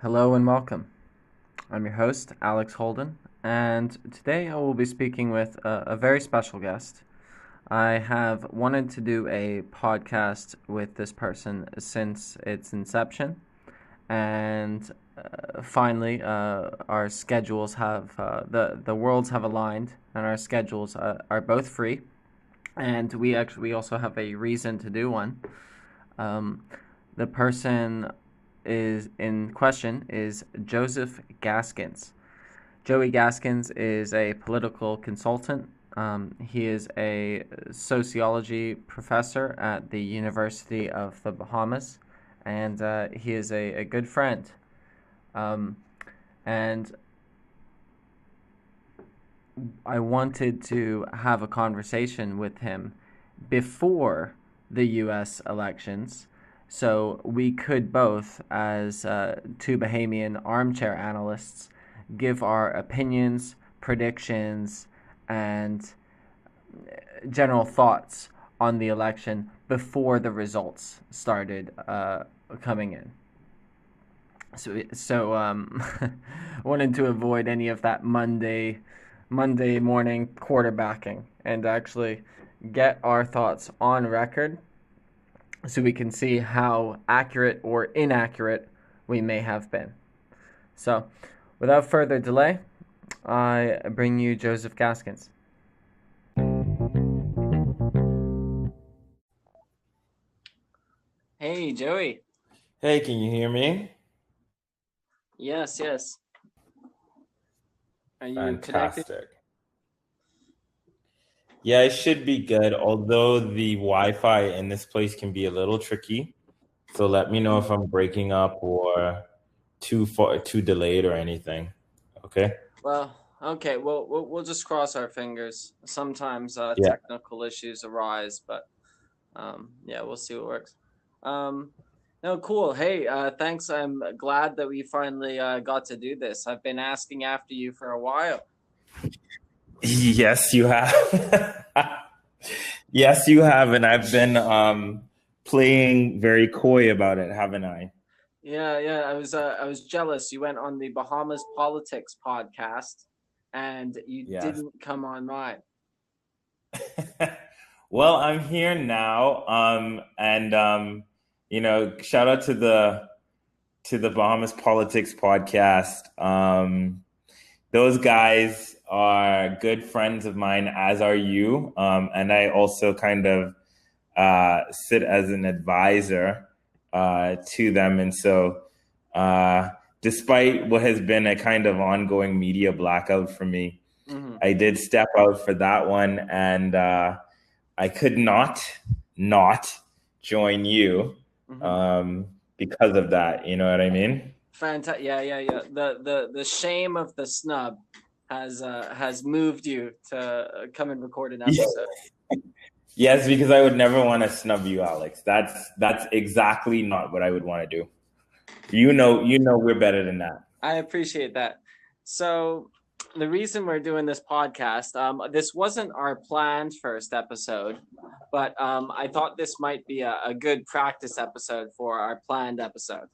Hello and welcome. I'm your host, Alex Holden, and today I will be speaking with a very special guest. I have wanted to do a podcast with this person since its inception, and finally, our schedules have the worlds have aligned, and our schedules are both free, and we also have a reason to do one. Um, the person is in question is Joseph Gaskins. Joey Gaskins is a political consultant. He is a sociology professor at the University of the Bahamas, and he is a good friend. Um, and I wanted to have a conversation with him before the U.S. elections, so we could both, as two Bahamian armchair analysts, give our opinions, predictions, and general thoughts on the election before the results started coming in. So wanted to avoid any of that Monday morning quarterbacking and actually get our thoughts on record so we can see how accurate or inaccurate we may have been. So, without further delay, I bring you Joseph Gaskins. Hey, Joey. Hey, can you hear me? Yes, yes. Are you connected? Fantastic. Yeah, it should be good, although the Wi-Fi in this place can be a little tricky. So let me know if I'm breaking up or too delayed or anything. Okay? Well, okay. We'll just cross our fingers. Sometimes Yeah. technical issues arise, but yeah, we'll see what works. Um, no, cool. Hey, thanks. I'm glad that we finally got to do this. I've been asking after you for a while. Yes, you have. Yes, you have, and I've been playing very coy about it, haven't I? Yeah, yeah. I was jealous. You went on the Bahamas Politics podcast, and you Yes. didn't come on mine. Well, I'm here now, and shout out to the Bahamas Politics podcast. Those guys are good friends of mine, as are you. And I also kind of sit as an advisor to them. And so, despite what has been a kind of ongoing media blackout for me, Mm-hmm. I did step out for that one, and I could not join you Mm-hmm. um, because of that. You know what I mean? Fantastic. Yeah, yeah, yeah. The shame of the snub has moved you to come and record an episode. Yes, because I would never want to snub you, Alex. That's exactly not what I would want to do. You know we're better than that. I appreciate that. So the reason we're doing this podcast, this wasn't our planned first episode, but I thought this might be a good practice episode for our planned episode.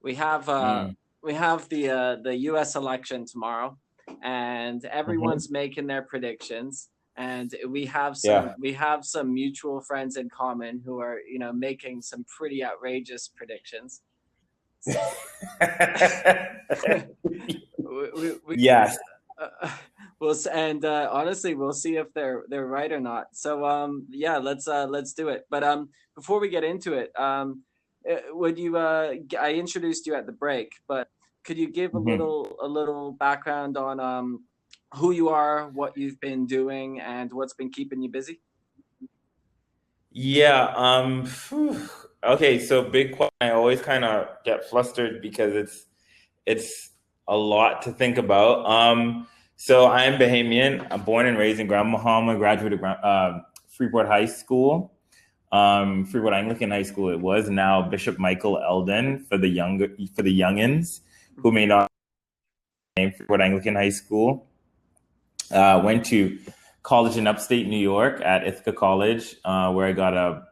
We have uh, Mm. we have the U.S. election tomorrow, and Hmm. everyone's making their predictions. And Yeah. we have some mutual friends in common who are making some pretty outrageous predictions. we Yes. and honestly we'll see if they're right or not. So yeah, let's do it. But before we get into it, would you I introduced you at the break, but could you give Mhm. a little background on who you are, what you've been doing, and what's been keeping you busy? Yeah. Phew. Okay. So big question. I always kind of get flustered because it's a lot to think about. So I'm Bahamian. I'm born and raised in Grand Bahama. Graduated Freeport High School, Freeport Anglican High School. It was now Bishop Michael Eldon for the youngins who may not know Freeport Anglican High School. Went to college in upstate New York at Ithaca College, where I got a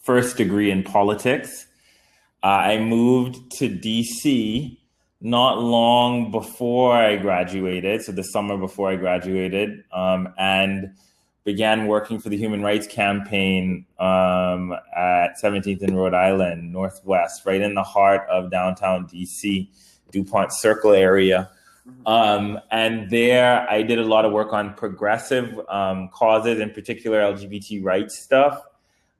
first degree in politics. I moved to DC not long before I graduated, so the summer before I graduated, and began working for the Human Rights Campaign at 17th and Rhode Island, Northwest, right in the heart of downtown DC, DuPont Circle area. And there I did a lot of work on progressive causes, in particular LGBT rights stuff,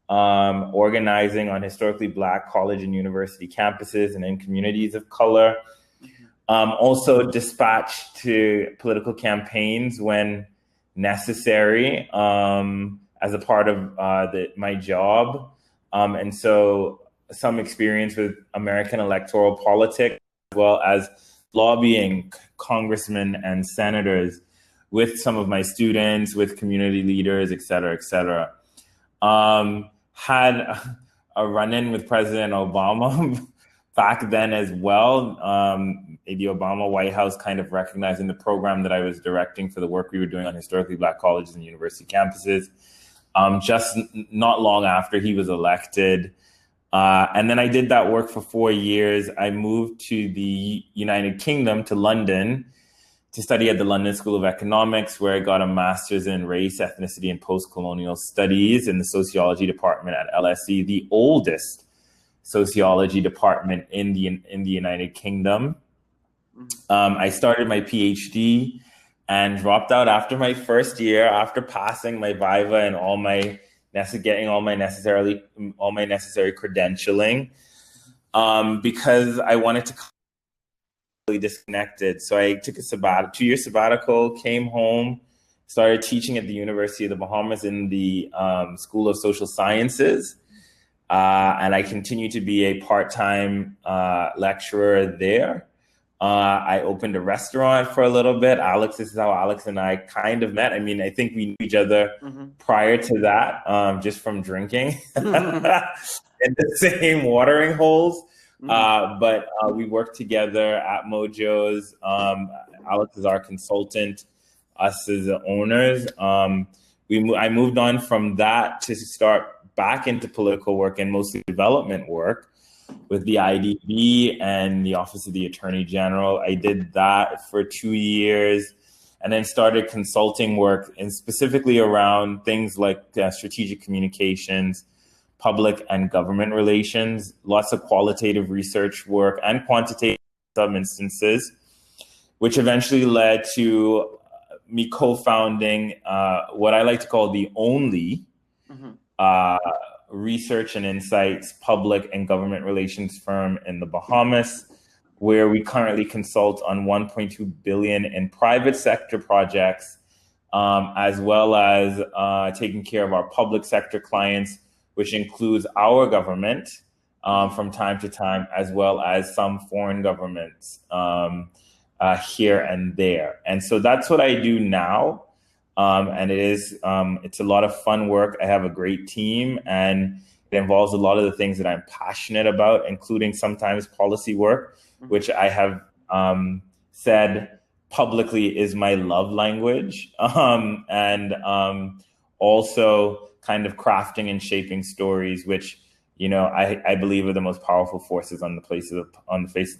organizing on historically Black college and university campuses and in communities of color. Also dispatched to political campaigns when necessary as a part of my job. And so some experience with American electoral politics, as well as lobbying congressmen and senators with some of my students, with community leaders, et cetera, et cetera. Had a run-in with President Obama back then as well. The Obama White House kind of recognizing the program that I was directing for the work we were doing on historically Black colleges and university campuses. Just not long after he was elected. And then I did that work for 4 years. I moved to the United Kingdom, to London, to study at the London School of Economics, where I got a master's in race, ethnicity, and post-colonial studies in the sociology department at LSE, the oldest sociology department in the United Kingdom. I started my PhD and dropped out after my first year, after passing my viva and getting all my necessary credentialing, because I wanted to disconnected. So I took a 2-year sabbatical, came home, started teaching at the University of the Bahamas in the School of Social Sciences. And I continue to be a part-time lecturer there. I opened a restaurant for a little bit. This is how Alex and I kind of met. I mean, I think we knew each other prior to that, just from drinking in the same watering holes. But we worked together at Mojo's. Alex is our consultant, us as the owners. I moved on from that to start back into political work and mostly development work with the IDB and the Office of the Attorney General. I did that for 2 years and then started consulting work, and specifically around things like strategic communications, public and government relations, lots of qualitative research work and quantitative in some instances, which eventually led to me co-founding what I like to call the only research and insights public and government relations firm in the Bahamas, where we currently consult on 1.2 billion in private sector projects, as well as taking care of our public sector clients, which includes our government from time to time, as well as some foreign governments here and there. And so that's what I do now. And it's a lot of fun work. I have a great team, and it involves a lot of the things that I'm passionate about, including sometimes policy work, which I have said publicly is my love language. And also kind of crafting and shaping stories, which, I believe are the most powerful forces on the face of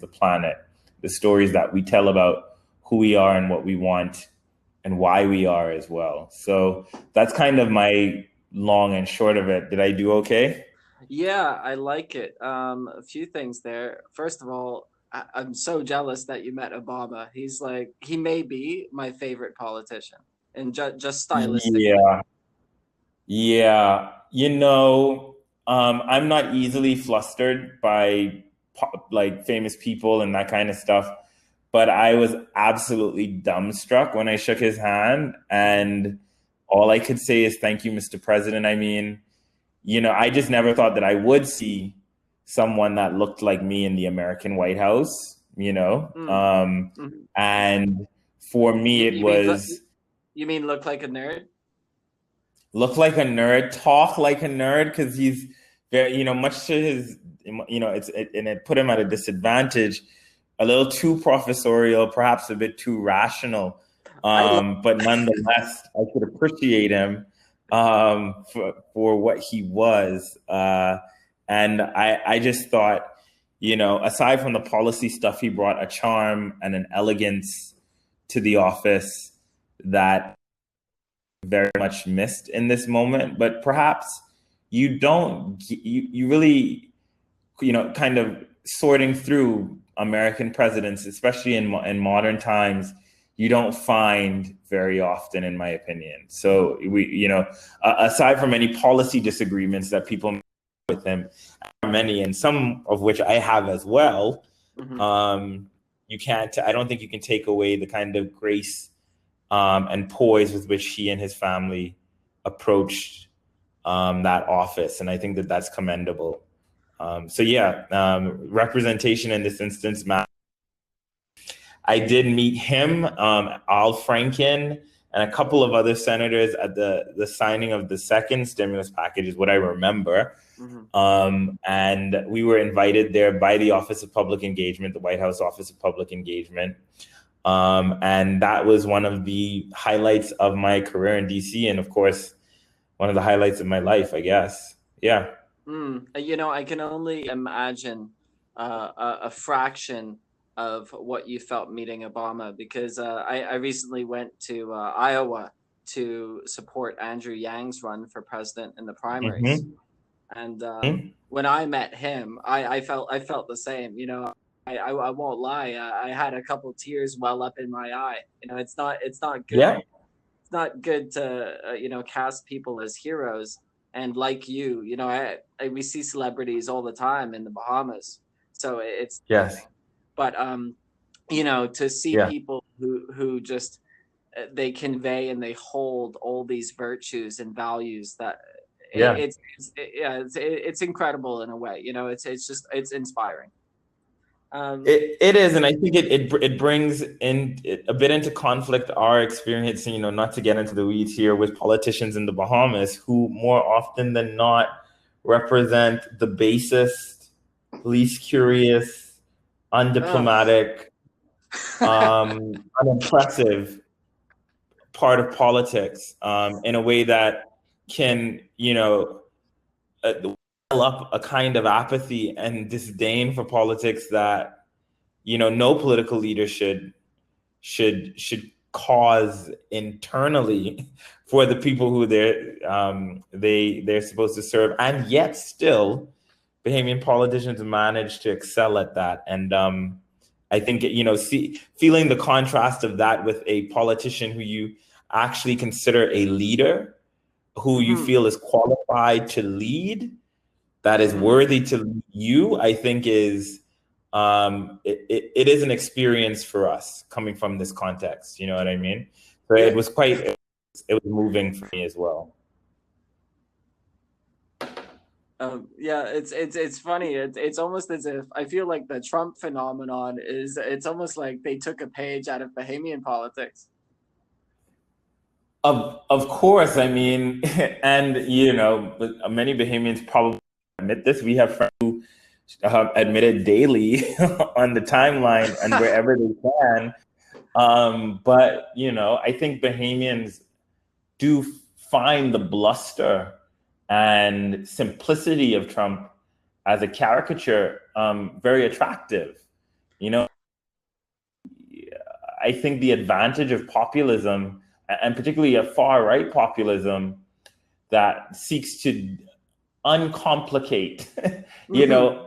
the planet. The stories that we tell about who we are and what we want and why we are as well. So that's kind of my long and short of it. Did I do okay? Yeah, I like it. A few things there. First of all, I'm so jealous that you met Obama. He may be my favorite politician, and just stylistically. Yeah. I'm not easily flustered by famous people and that kind of stuff. But I was absolutely dumbstruck when I shook his hand, and all I could say is thank you, Mr. President. I mean, I just never thought that I would see someone that looked like me in the American White House, and for me, it was... You mean look like a nerd? Look like a nerd, talk like a nerd, because he's very, much to his, and it put him at a disadvantage. A little too professorial, perhaps a bit too rational, but nonetheless, I could appreciate him for what he was. And I just thought, aside from the policy stuff, he brought a charm and an elegance to the office that very much missed in this moment. But perhaps you really, kind of sorting through American presidents, especially in modern times, you don't find very often, in my opinion. So aside from any policy disagreements that people make with him, many, and some of which I have as well, I don't think you can take away the kind of grace and poise with which he and his family approached that office. And I think that that's commendable. Representation in this instance, Matt. I did meet him, Al Franken, and a couple of other senators at the signing of the second stimulus package, is what I remember. And we were invited there by the Office of Public Engagement, the White House Office of Public Engagement. And that was one of the highlights of my career in DC, and of course, one of the highlights of my life, I guess. Yeah. I can only imagine a fraction of what you felt meeting Obama, because I recently went to Iowa to support Andrew Yang's run for president in the primaries. And when I met him, I felt the same. I won't lie. I had a couple tears well up in my eye. It's not good. Yeah. It's not good to cast people as heroes. And like we see celebrities all the time in the Bahamas, so it's yes. But to see people who just they convey and they hold all these virtues and values that it's incredible in a way. It's inspiring. It is, and I think it brings in a bit into conflict our experience, not to get into the weeds here, with politicians in the Bahamas who more often than not represent the basest, least curious, undiplomatic, unimpressive part of politics, in a way that can, up a kind of apathy and disdain for politics that no political leader should cause internally for the people who they're supposed to serve. And yet still Bahamian politicians manage to excel at that. And I think feeling the contrast of that with a politician who you actually consider a leader, who you feel is qualified to lead, that is worthy to lead you, I think is it is an experience for us coming from this context. You know what I mean? So it was moving for me as well. It's funny. It's almost as if I feel like the Trump phenomenon it's almost like they took a page out of Bahamian politics. Of course, I mean, and many Bahamians probably admit this. We have friends who admit it daily on the timeline and wherever they can. But I think Bahamians do find the bluster and simplicity of Trump as a caricature very attractive. I think the advantage of populism, and particularly a far-right populism that seeks to uncomplicate,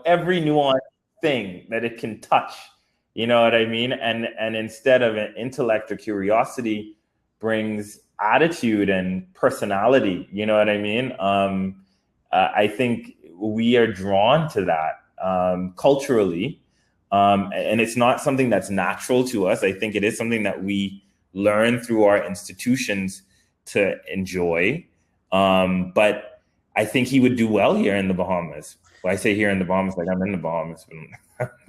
every nuanced thing that it can touch, you know what I mean? And instead of an intellect or curiosity, brings attitude and personality, you know what I mean? I think we are drawn to that culturally. And it's not something that's natural to us. I think it is something that we learn through our institutions to enjoy. But I think he would do well here in the Bahamas. Well, I say here in the Bahamas, like I'm in the Bahamas, but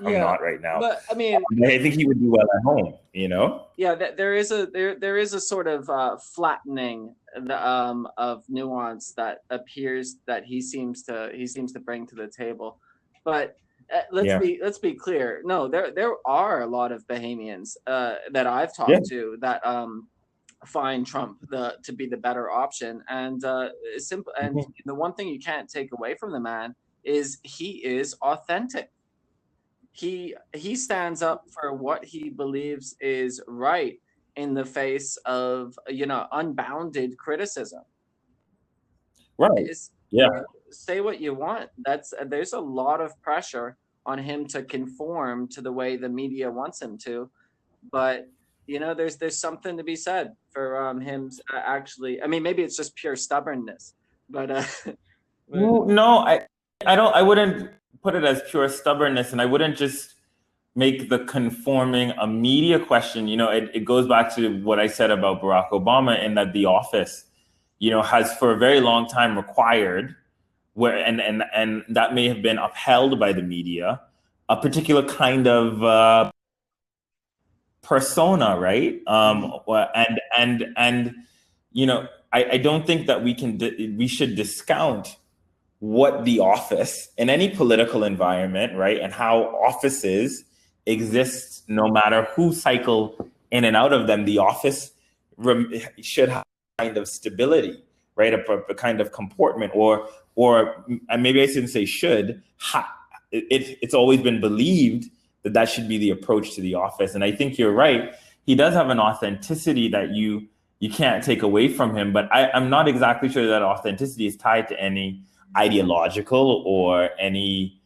I'm not right now. But I mean, I think he would do well at home, Yeah, there is a sort of flattening of nuance that appears that he seems to bring to the table. But let's be clear. No, there are a lot of Bahamians that I've talked to that find Trump to be the better option. And simple. And the one thing you can't take away from the man is he is authentic. he stands up for what he believes is right in the face of, unbounded criticism. Right. Is Yeah. say what you want. That's There's a lot of pressure on him to conform to the way the media wants him to, but there's something to be said for him actually. I mean, maybe it's just pure stubbornness, but but No, I wouldn't put it as pure stubbornness, and I wouldn't just make the conforming a media question. It goes back to what I said about Barack Obama, in that the office, has for a very long time required, where and that may have been upheld by the media, a particular kind of persona, right? Mhm. And I don't think that we should discount what the office in any political environment, right, and how offices exist no matter who cycle in and out of them. The office should have a kind of stability, right, a kind of comportment, or and maybe I shouldn't say should. It's always been believed that that should be the approach to the office, and I think you're right. He does have an authenticity that you can't take away from him, but I'm not exactly sure that authenticity is tied to any ideological or any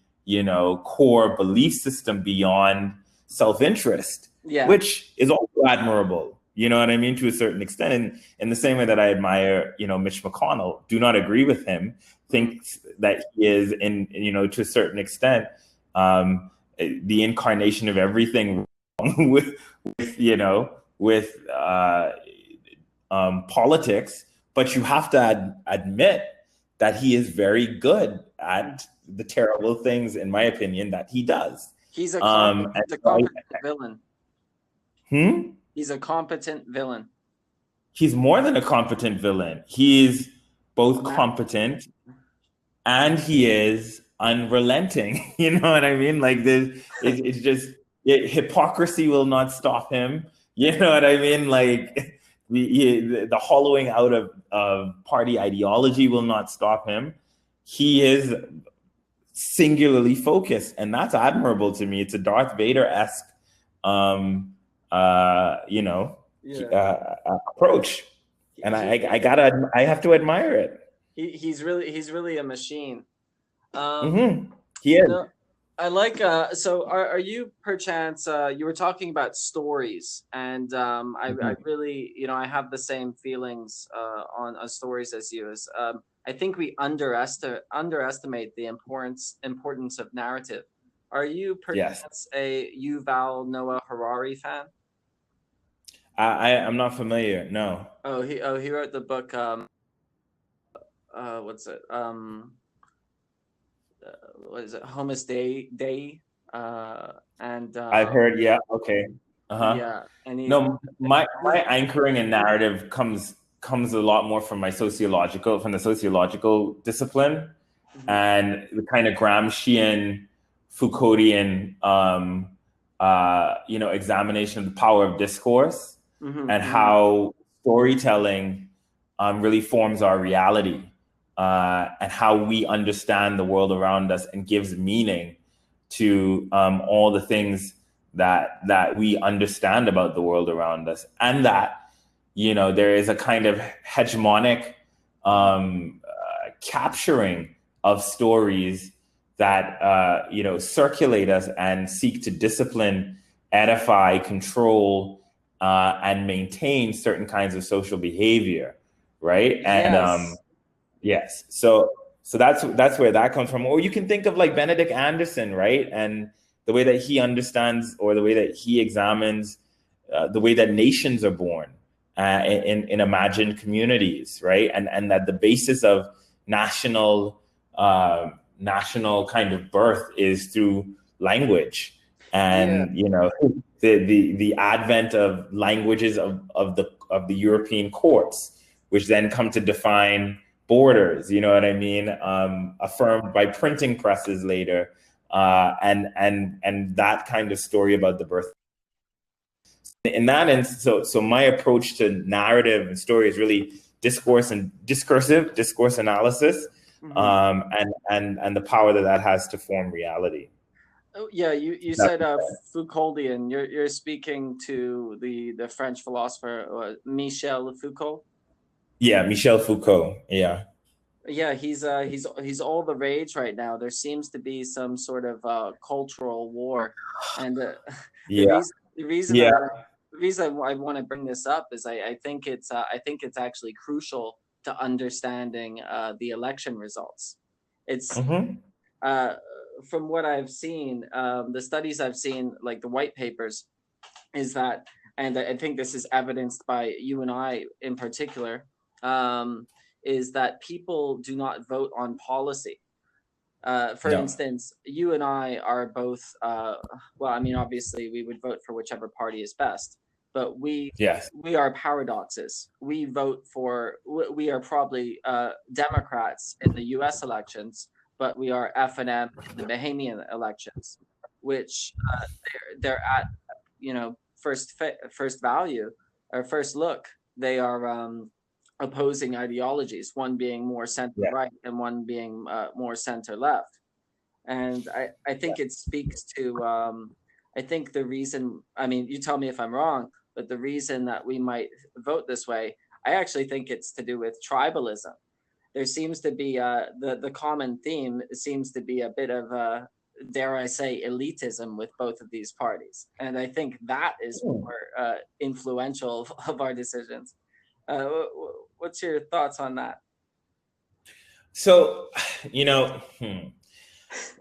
core belief system beyond self-interest, Yeah. which is also admirable, you know what I mean, to a certain extent. And in the same way that I admire Mitch McConnell, do not agree with him, Mhm. think that he is, in to a certain extent, the incarnation of everything wrong with politics. But you have to admit that he is very good at the terrible things, in my opinion, that he does. And He's a so competent villain. hmm? He's a competent villain. He's more than a competent villain. He's both Matt. competent and he is unrelenting. You know what I mean? Like it's just hypocrisy will not stop him. You know what I mean? Like the hollowing out of party ideology will not stop him. He is singularly focused, and that's admirable to me. It's a Darth Vader esque, um, you know, Yeah. approach, and He I have to admire it. he's really a machine. Hmm. He You is. know, I like so are you perchance you were talking about stories, and I Mhm. really, I have the same feelings on stories as you. As I think we underestimate the importance of narrative. Are you Yes, perchance a Yuval Noah Harari fan? I'm not familiar. No, He wrote the book what's it what is it, Homus Day, and I've heard. Yeah, okay. Uh huh. yeah, and No, my he's anchoring and narrative comes a lot more from from the sociological discipline, mhm, and the kind of Gramscian, Foucauldian, examination of the power of discourse mhm, and mhm. how storytelling really forms our reality, and how we understand the world around us and gives meaning to all the things that we understand about the world around us, and that there is a kind of hegemonic capturing of stories that circulate us and seek to discipline, edify, control, and maintain certain kinds of social behavior, right? And Yes. yes, so that's where that comes from. Or you can think of like Benedict Anderson, right? And the way that he understands, or the way that he examines the way that nations are born in imagined communities, right? And that the basis of national national kind of birth is through language, Yeah. and the advent of languages of the European courts, which then come to define borders. You know what I mean? Affirmed by printing presses later, and that kind of story about the birth in that. And so my approach to narrative and story is really discourse analysis, Mhm. and the power that has to form reality. Oh, yeah, you said Foucauldian. You're speaking to the French philosopher Michel Foucault. Yeah, Michel Foucault. Yeah. Yeah, he's all the rage right now. There seems to be some sort of cultural war, and the Yeah. reason the reason I Yeah. want the reason I want to bring this up is I think it's actually crucial to understanding the election results. It's Hmm. uh, from what I've seen, the studies I've seen, like the white papers, is that, and I think this is evidenced by you and I in particular, um, is that people do not vote on policy. For No. instance, you and I are both, well, I mean, obviously we would vote for whichever party is best, but Yes. we are paradoxes. We vote for, we are probably Democrats in the US elections, but we are FNM in the Bahamian elections, which they're at, first value or first look, they are opposing ideologies, one being more center Yeah. right and one being more center left. And I think it speaks to, I think the reason, I mean, you tell me if I'm wrong, but the reason that we might vote this way, I actually think it's to do with tribalism. There seems to be the common theme seems to be a bit of dare I say elitism with both of these parties, and I think that is Hmm. more influential of our decisions. What's your thoughts on that? So, you know,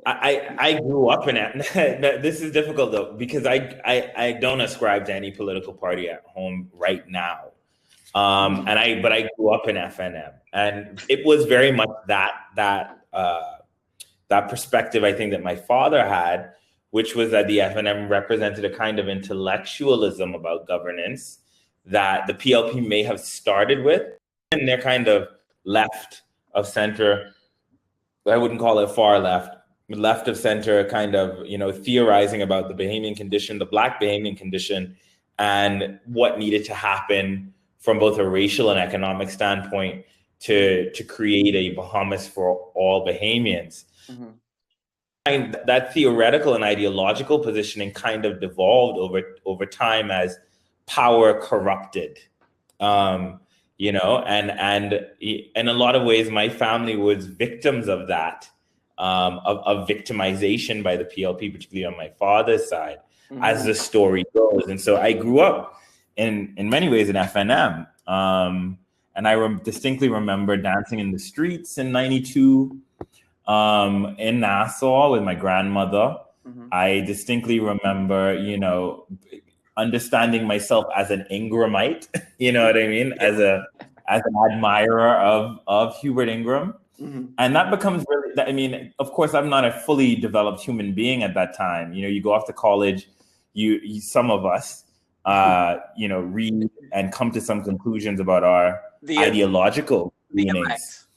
I grew up in it. This is difficult though because I don't ascribe to any political party at home right now. Mhm. But I grew up in FNM, and it was very much that perspective I think that my father had, which was that the FNM represented a kind of intellectualism about governance that the PLP may have started with, and they're kind of left of center. I wouldn't call it far left, left of center, kind of theorizing about the Bahamian condition, the Black Bahamian condition, and what needed to happen from both a racial and economic standpoint to create a Bahamas for all Bahamians. Mhm. And that theoretical and ideological positioning kind of devolved over time as power corrupted. Um, and in a lot of ways, my family was victims of that, of victimization by the PLP, particularly on my father's side, as Mhm. the story goes. And so I grew up in many ways in FNM. And I distinctly remember dancing in the streets in '92 in Nassau with my grandmother. Mhm. I distinctly remember, understanding myself as an Ingramite. You know what I mean? Yeah. As an admirer of Hubert Ingram, Mhm. and that becomes really. I mean, of course, I'm not a fully developed human being at that time. You go off to college, some of us, read and come to some conclusions about our the ideological the leanings. elect,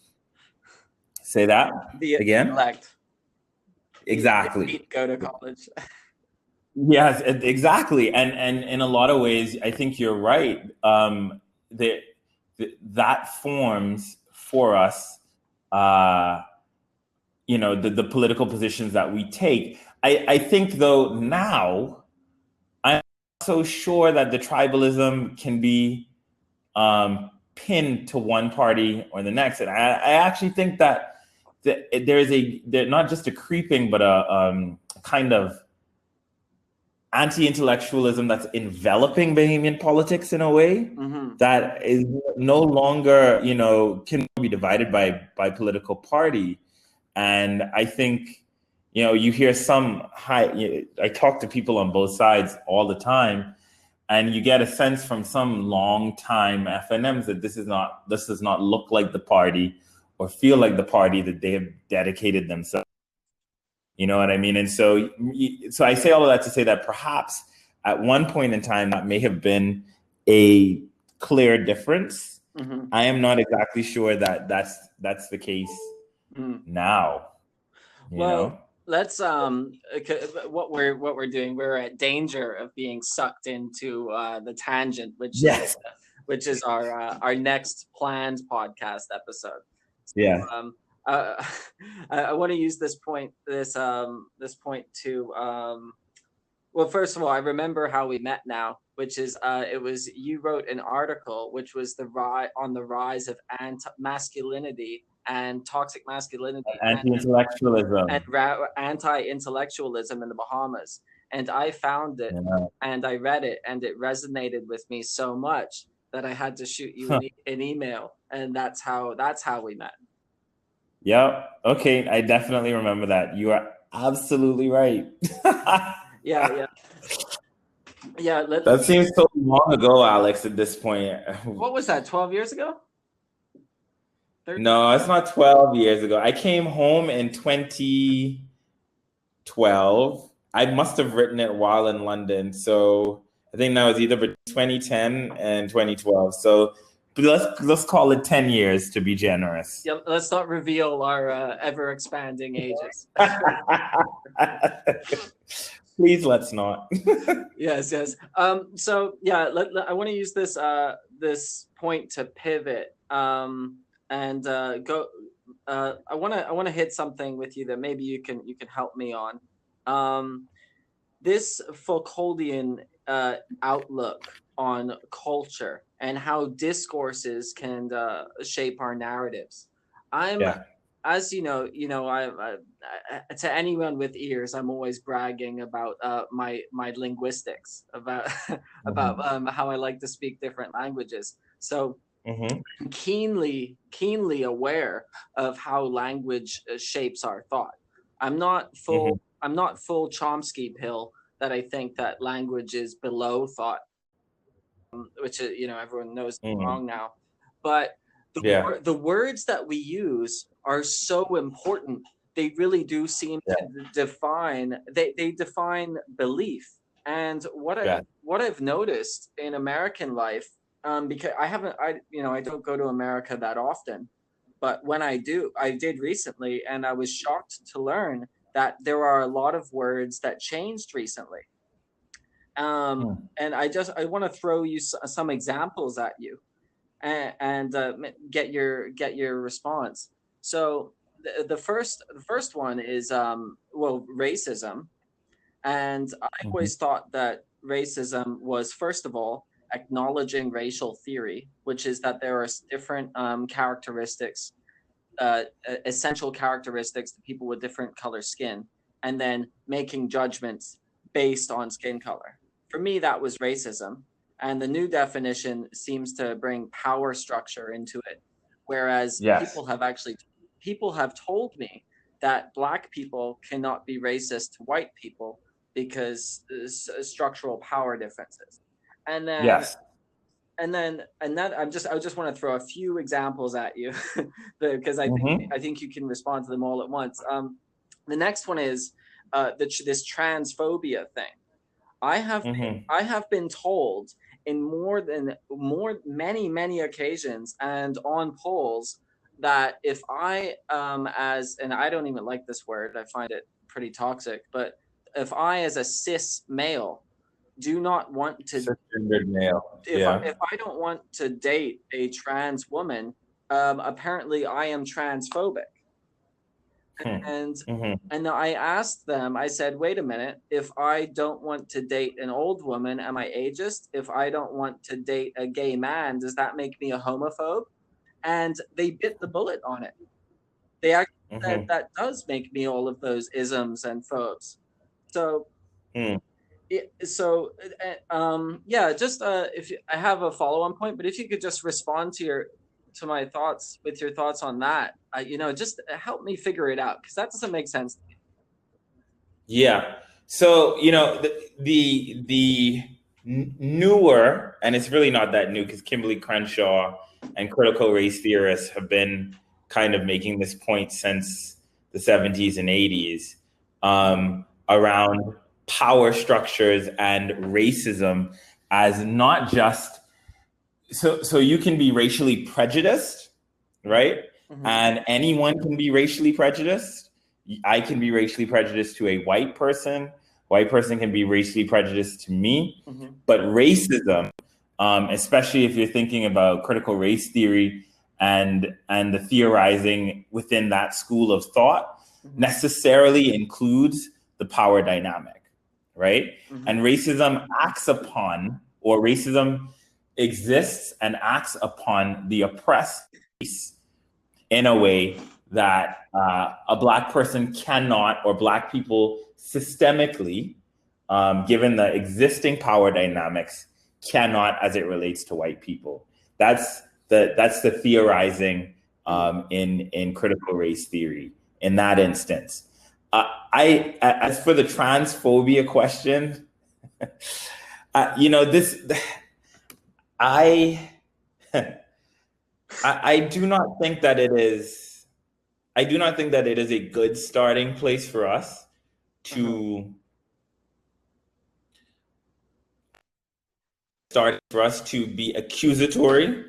Say that the again. elect. You Exactly. need to go to college. Yes, exactly. And in a lot of ways, I think you're right. That that forms for us, uh, the political positions that we take. I think though now I'm not so sure that the tribalism can be pinned to one party or the next. And I actually think that there's not just a creeping, but a kind of anti-intellectualism that's enveloping Bahamian politics in a way Mhm. that is no longer, can be divided by political party. And I think, you hear some I talk to people on both sides all the time, and you get a sense from some long time FNMs that this does not look like the party or feel like the party that they have dedicated themselves. You know what I mean? And so I say all of that to say that perhaps at one point in time that may have been a clear difference. Mhm. I am not exactly sure that that's the case Mhm. now. You Well, know? let's what we're doing. We're at danger of being sucked into the tangent, Yes. which is our next planned podcast episode. So Yeah. uh, I want to use this point, this point to, well, first of all, I remember how we met now, which is, it was, you wrote an article, which was the rise of masculinity and toxic masculinity Anti-intellectualism. and anti-intellectualism in the Bahamas. And I found it Yeah. and I read it and it resonated with me so much that I had to shoot you an email, and that's how we met. Yep. Okay. I definitely remember that. You are absolutely right. Yeah. That seems so long ago, Alex, at this point. What was that, 12 years ago? 13? No, it's not 12 years ago. I came home in 2012. I must have written it while in London. So I think that was either between 2010 and 2012. So let's call it 10 years to be generous. Yeah, let's not reveal our ever-expanding ages. Please, let's not. Yes. So yeah, I want to use this this point to pivot and go. I want to hit something with you that maybe you can help me on. This Foucauldian outlook on culture and how discourses can shape our narratives. As you know, I to anyone with ears, I'm always bragging about my linguistics, about how I like to speak different languages. So I'm keenly aware of how language shapes our thought. I'm not full Chomsky pill that I think that language is below thought, which everyone knows is wrong now. But the words that we use are so important. They really do seem to define. They define belief. And what I've noticed in American life, because I don't go to America that often, but when I do, I did recently, and I was shocked to learn that there are a lot of words that changed recently. And I want to throw you some examples at you, and get your response. So the first one is racism, and I always thought that racism was, first of all, acknowledging racial theory, which is that there are different characteristics, essential characteristics to people with different color skin, and then making judgments based on skin color. For me, that was racism. And the new definition seems to bring power structure into it. Whereas people have told me that Black people cannot be racist to white people because structural power differences. And then I just want to throw a few examples at you because I think you can respond to them all at once. The next one is this transphobia thing. I have been told in many occasions and on polls that if I and I don't even like this word, I find it pretty toxic, but if I as a cis male do not want to cisgendered male, if I don't want to date a trans woman, apparently I am transphobic. And I asked them, I said, wait a minute, if I don't want to date an old woman, am I ageist? If I don't want to date a gay man, does that make me a homophobe? And they bit the bullet on it. They actually said that does make me all of those isms and phobes. So if I have a follow-on point, but if you could just respond to my thoughts with your thoughts on that, just help me figure it out, because that doesn't make sense to me. Yeah. So, the newer, and it's really not that new because Kimberly Crenshaw and critical race theorists have been kind of making this point since the 70s and 80s around power structures and racism as not just so you can be racially prejudiced, right? And anyone can be racially prejudiced. I can be racially prejudiced to a white person. White person can be racially prejudiced to me. But racism, especially if you're thinking about critical race theory and the theorizing within that school of thought necessarily includes the power dynamic, right? And racism acts upon, or racism exists and acts upon the oppressed race in a way that a Black person cannot, or Black people systemically, given the existing power dynamics, cannot as it relates to white people. That's the theorizing in critical race theory in that instance. As for the transphobia question, I I do not think that it is. I do not think that it is a good starting place for us to be accusatory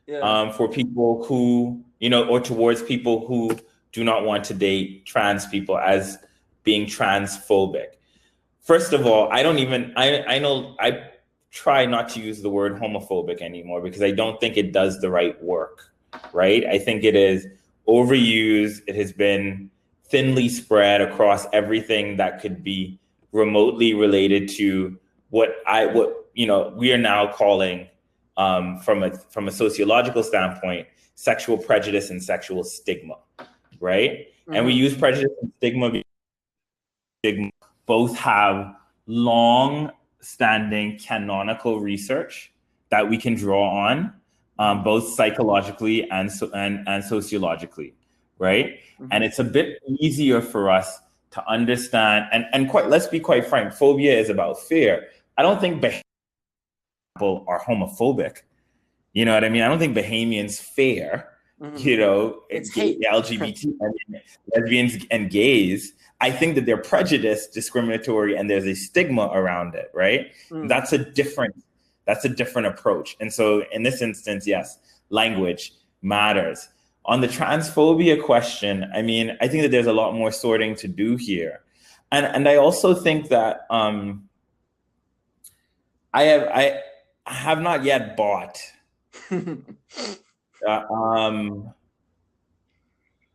for people who, or towards people who do not want to date trans people as being transphobic. First of all, I know I try not to use the word homophobic anymore because I don't think it does the right work, right? I think it is overused. It has been thinly spread across everything that could be remotely related to what we are now calling, from a sociological standpoint, sexual prejudice and sexual stigma, right? And we use prejudice and stigma. Both have long-standing canonical research that we can draw on, both psychologically and sociologically, right? And it's a bit easier for us to understand. And let's be quite frank, phobia is about fear. I don't think people are homophobic. You know what I mean? I don't think Bahamians fear, it's hate. LGBT, lesbians and gays. I think that they're prejudiced, discriminatory, and there's a stigma around it, right? That's a different approach. And so in this instance, yes, language matters. On the transphobia question, I mean, I think that there's a lot more sorting to do here. And I also think that I have not yet bought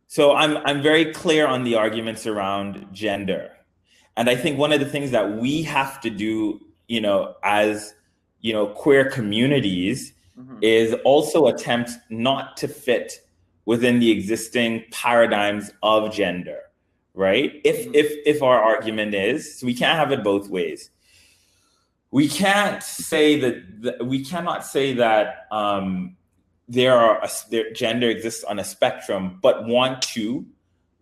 so I'm very clear on the arguments around gender. And I think one of the things that we have to do, as, queer communities is also attempt not to fit within the existing paradigms of gender, right? If our argument is, so we can't have it both ways. We cannot say that their gender exists on a spectrum, but want to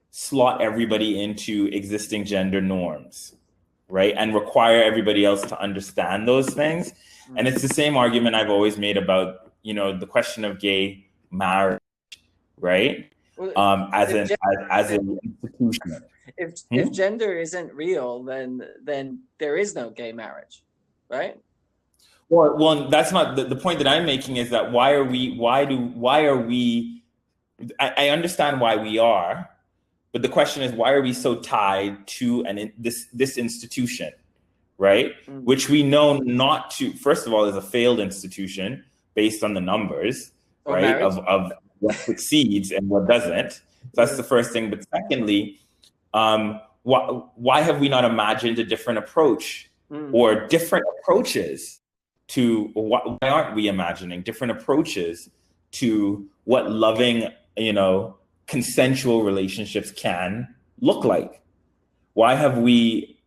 slot everybody into existing gender norms, right? And require everybody else to understand those things. And it's the same argument I've always made about, the question of gay marriage, right? As an institution. If gender isn't real, then there is no gay marriage, right? Well, that's not the point that I'm making. Is that why are we? I understand why we are, but the question is, why are we so tied to this institution, right? Which we know not to. First of all, is a failed institution based on the numbers, right? Of what succeeds and what doesn't. So that's the first thing. But secondly, why have we not imagined a different approach or different approaches? Why aren't we imagining different approaches to what loving, consensual relationships can look like? Why have we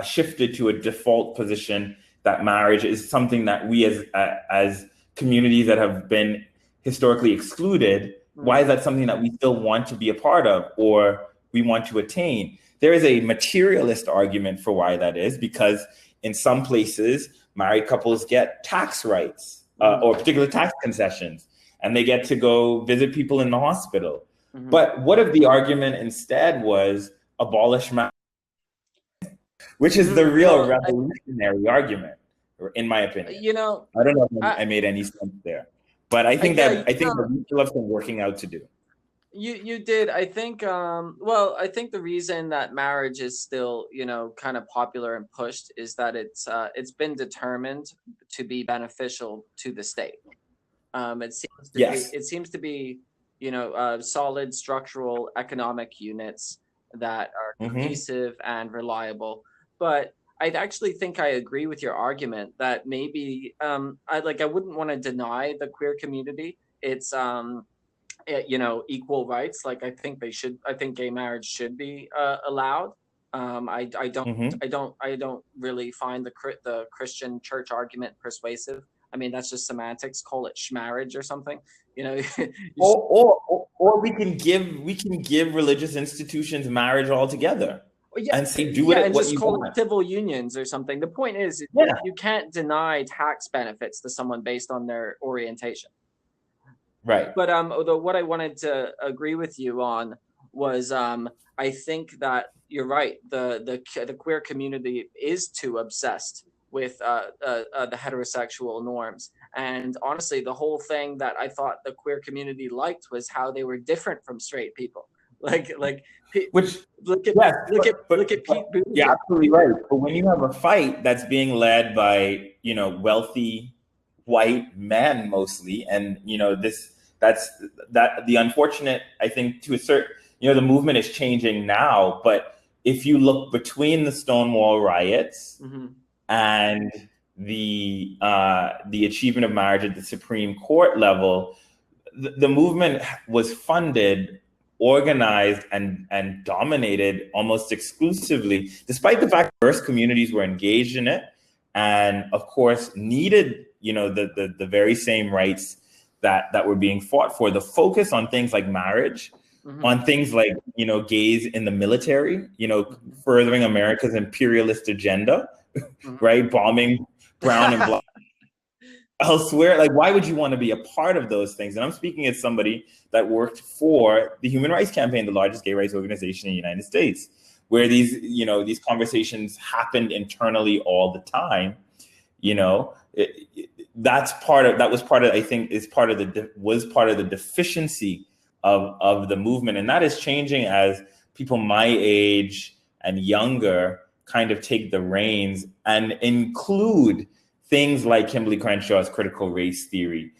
shifted to a default position that marriage is something that we as communities that have been historically excluded, why is that something that we still want to be a part of or we want to attain? There is a materialist argument for why that is, because in some places, married couples get tax rights or particular tax concessions, and they get to go visit people in the hospital. But what if the argument instead was abolish marriage, which is the real revolutionary argument, in my opinion? I don't know if I made any sense there, but I think that we still have some working out to do. You did. I think I think the reason that marriage is still, kind of popular and pushed is that it's been determined to be beneficial to the state. It seems to be solid structural economic units that are Hmm. cohesive and reliable. But I actually think I agree with your argument that maybe I wouldn't want to deny the queer community its equal rights. Like I think gay marriage should be allowed. Hmm. I don't really find the Christian church argument persuasive. I mean, that's just semantics. Call it schmarriage or something. You know, you should, Or we can give religious institutions marriage altogether yeah, and say do with yeah, it and what just you call it want. civil unions or something. The point is, Yeah. you can't deny tax benefits to someone based on their orientation. Right. But although what I wanted to agree with you on was I think that you're right. The queer community is too obsessed with the heterosexual norms, and honestly, the whole thing that I thought the queer community liked was how they were different from straight people. Like Which, look at yes, look at Pete you're Buttigieg. absolutely right. But when you have a fight that's being led by, wealthy white men mostly, and that's that the unfortunate, I think, to a certain, the movement is changing now. But if you look between the Stonewall riots Mm-hmm. and the achievement of marriage at the Supreme Court level, the movement was funded, organized, and dominated almost exclusively, despite the fact diverse communities were engaged in it, and of course needed the very same rights that were being fought for. The focus on things like marriage, Mm-hmm. on things like gays in the military, Mm-hmm. furthering America's imperialist agenda, right? Bombing brown and black elsewhere. Like, why would you want to be a part of those things? And I'm speaking as somebody that worked for the Human Rights Campaign, the largest gay rights organization in the United States, where these conversations happened internally all the time. That was part of, I think, was part of the deficiency of the movement. And that is changing as people my age and younger kind of take the reins and include things like Kimberly Crenshaw's critical race theory,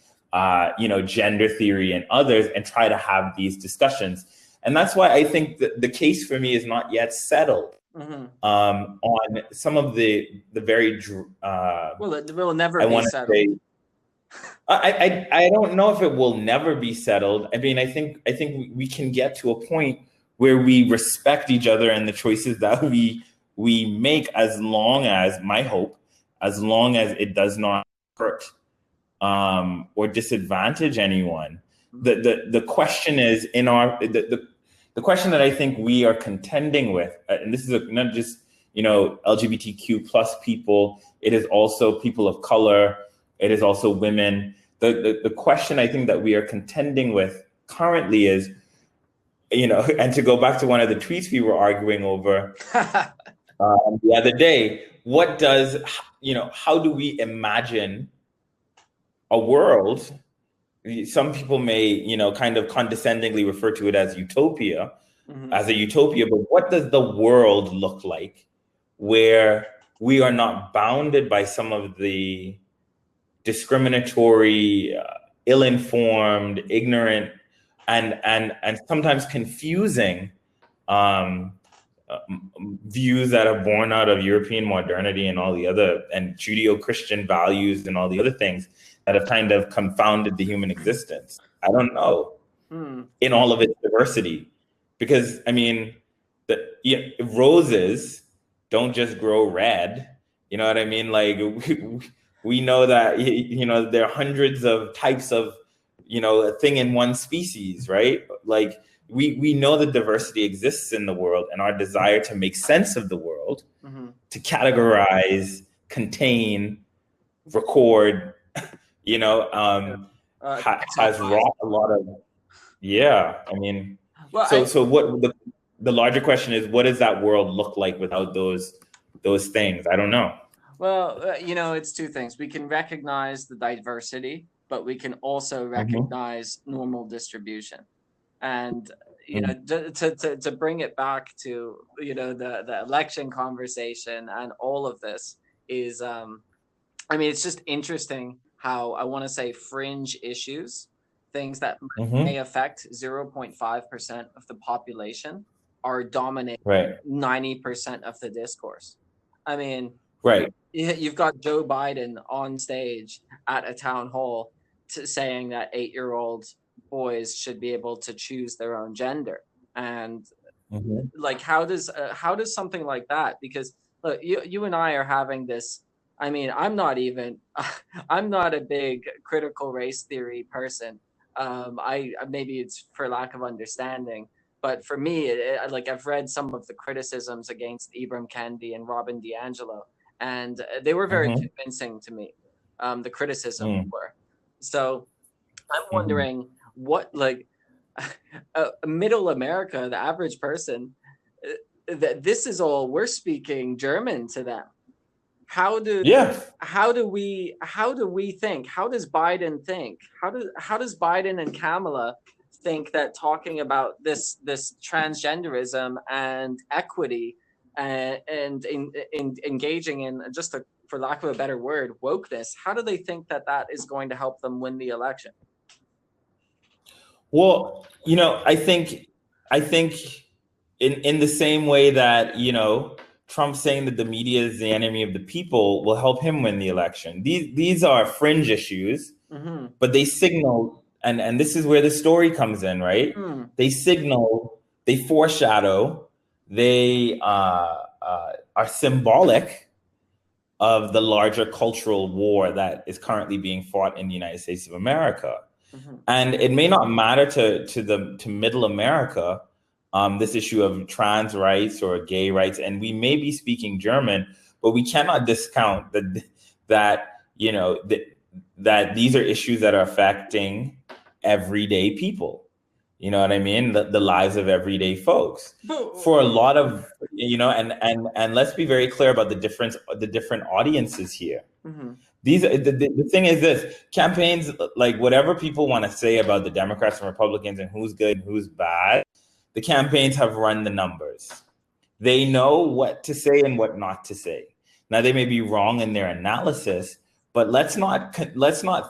gender theory, and others, and try to have these discussions. And that's why I think that the case for me is not yet settled Mm-hmm. on some of the very, Well, it will never I be want to settled. say, I don't know if it will never be settled. I mean, I think we can get to a point where we respect each other and the choices that we make, as long as, my hope, as long as it does not hurt or disadvantage anyone. The question is, the question that I think we are contending with, and this is not just LGBTQ plus people. It is also people of color. It is also women. The question I think that we are contending with currently is, and to go back to one of the tweets we were arguing over the other day, how do we imagine a world? Some people may, kind of condescendingly refer to it as utopia, Mm-hmm. as a utopia, but what does the world look like where we are not bounded by some of the discriminatory, ill-informed, ignorant, and sometimes confusing um, uh, views that are born out of European modernity and all the other, and Judeo-Christian values and all the other things that have kind of confounded the human existence? I don't know, Mm. in all of its diversity, because I mean, roses don't just grow red. You know what I mean? Like, we know that there are hundreds of types of a thing in one species, right? Like, we know that diversity exists in the world, and our desire to make sense of the world, Mm-hmm. to categorize, contain, record, Yeah. has Conceptualize. wrought a lot of, yeah. I mean, Well, so what the larger question is, what does that world look like without those things? I don't know. it's two things. We can recognize the diversity, but we can also Hmm. recognize normal distribution. And Hmm. to bring it back to the election conversation and all of this is I mean, it's just interesting how I want to say fringe issues things that may Mm-hmm. affect 0.5% of the population are dominating Right. 90% of the discourse. I mean, Right. you've got Joe Biden on stage at a town hall saying that 8-year-old boys should be able to choose their own gender. And Mm-hmm. like, how does something like that? Because look, you and I are having this. I mean, I'm not even I'm not a big critical race theory person. I maybe it's for lack of understanding, but for me, like I've read some of the criticisms against Ibram Kendi and Robin DiAngelo, and they were very Mm-hmm. convincing to me. The criticisms Mm-hmm. were. So I'm Mm-hmm. wondering what, like, middle America, the average person, that this is all we're speaking German to them. How do Yeah. how do we think? How does Biden think? How does Biden and Kamala think that talking about this transgenderism and equity and in engaging in just a, for lack of a better word, wokeness? How do they think that that is going to help them win the election? Well, I think in the same way that, Trump saying that the media is the enemy of the people will help him win the election. These are fringe issues, Mm-hmm. but they signal, and this is where the story comes in, right? Mm. They signal, they foreshadow, they are symbolic of the larger cultural war that is currently being fought in the United States of America. Mm-hmm. And it may not matter to middle America, this issue of trans rights or gay rights, and we may be speaking German, but we cannot discount that these are issues that are affecting everyday people. You know what I mean? The lives of everyday folks. For a lot of, and let's be very clear about the different audiences here. Mm-hmm. The thing is this: campaigns, like whatever people want to say about the Democrats and Republicans and who's good and who's bad, the campaigns have run the numbers. They know what to say and what not to say. Now they may be wrong in their analysis, but let's not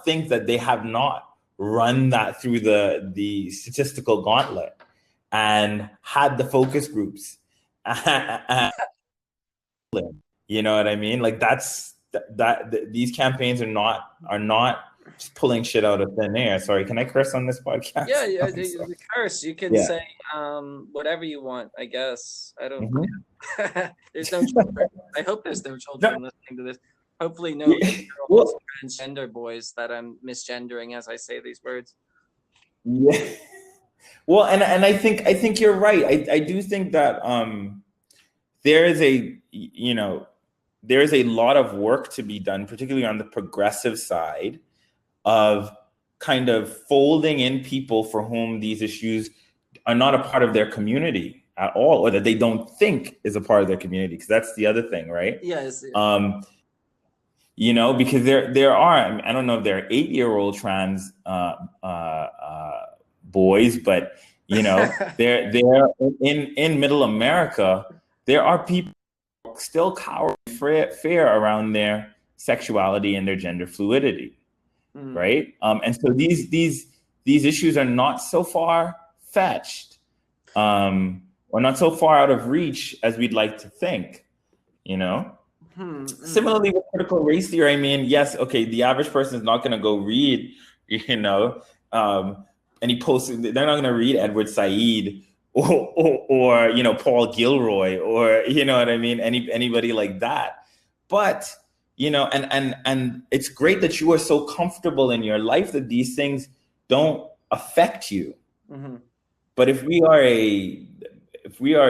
think that they have not run that through the statistical gauntlet and had the focus groups. You know what I mean? Like these campaigns are not just pulling shit out of thin air. Sorry, can I curse on this podcast? Yeah, yeah, the curse. You can Yeah. say whatever you want, I guess. I don't. Mm-hmm. There's no children. I hope there's no children listening to this. Hopefully, no Yeah. Well, transgender boys that I'm misgendering as I say these words. yeah. Well, and I think you're right. I do think that there is there is a lot of work to be done, particularly on the progressive side, of kind of folding in people for whom these issues are not a part of their community at all, or that they don't think is a part of their community, because that's the other thing, right? Yes. Because there are, I don't know if there are 8-year-old trans boys, but there in middle America, there are people still cower fear around their sexuality and their gender fluidity, right? And so these issues are not so far fetched, or not so far out of reach as we'd like to think. Similarly with critical race theory, I mean, yes, okay, the average person is not going to go read, any posts. They're not going to read Edward Said or Paul Gilroy, or what I mean, anybody like that. But and it's great that you are so comfortable in your life that these things don't affect you. Mm-hmm. But if we are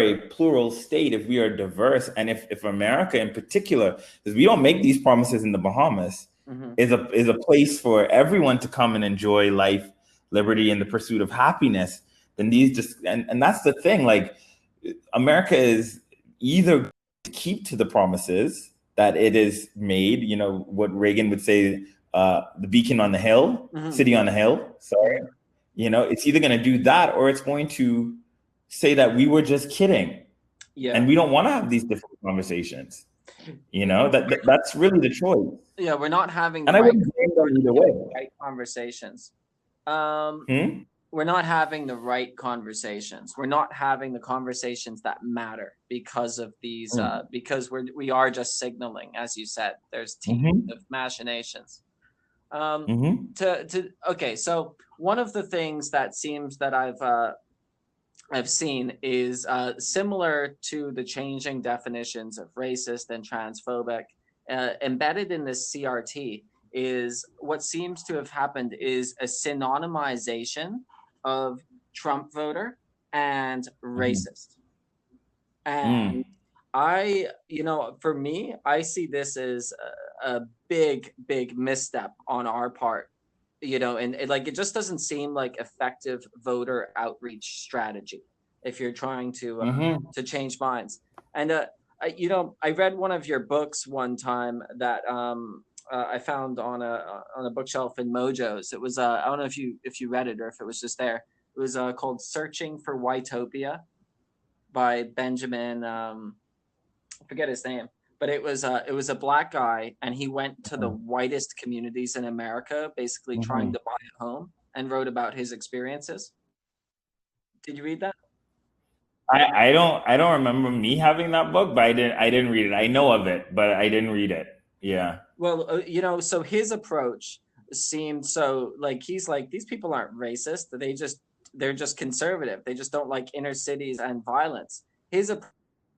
a plural state, if we are diverse, and if America in particular, because we don't make these promises in the Bahamas, is a place for everyone to come and enjoy life, liberty, and the pursuit of happiness, then these just and that's the thing. Like, America is either to keep to the promises that it is made, what Reagan would say, the beacon on the hill, city on the hill. Sorry. It's either going to do that, or it's going to say that we were just kidding. Yeah. And we don't want to have these difficult conversations. That's really the choice. Yeah, we're not having and I wouldn't blame them either way. Right conversations. Um, Hmm? we're not having the right conversations. We're not having the conversations that matter because of these. Because we are just signaling, as you said. There's teams Mm-hmm. of machinations. Um, Mm-hmm. to okay, so one of the things that seems that I've seen is similar to the changing definitions of racist and transphobic. Embedded in this CRT is what seems to have happened is a synonymization of Trump voter and Mm-hmm. racist. And Mm. for me, I see this as a big, big misstep on our part. And like it just doesn't seem like effective voter outreach strategy if you're trying Mm-hmm. to change minds. And I read one of your books one time that I found on a bookshelf in Mojo's. It was I don't know if you read it or if it was just there. It was called "Searching for Whitopia" by Benjamin. I forget his name, but it was a black guy, and he went to the whitest communities in America, basically trying Mm-hmm. to buy a home, and wrote about his experiences. Did you read that? I don't remember me having that book, but I didn't read it. I know of it, but I didn't read it. Yeah. Well, so his approach seemed so like he's like these people aren't racist. They're just conservative. They just don't like inner cities and violence. His approach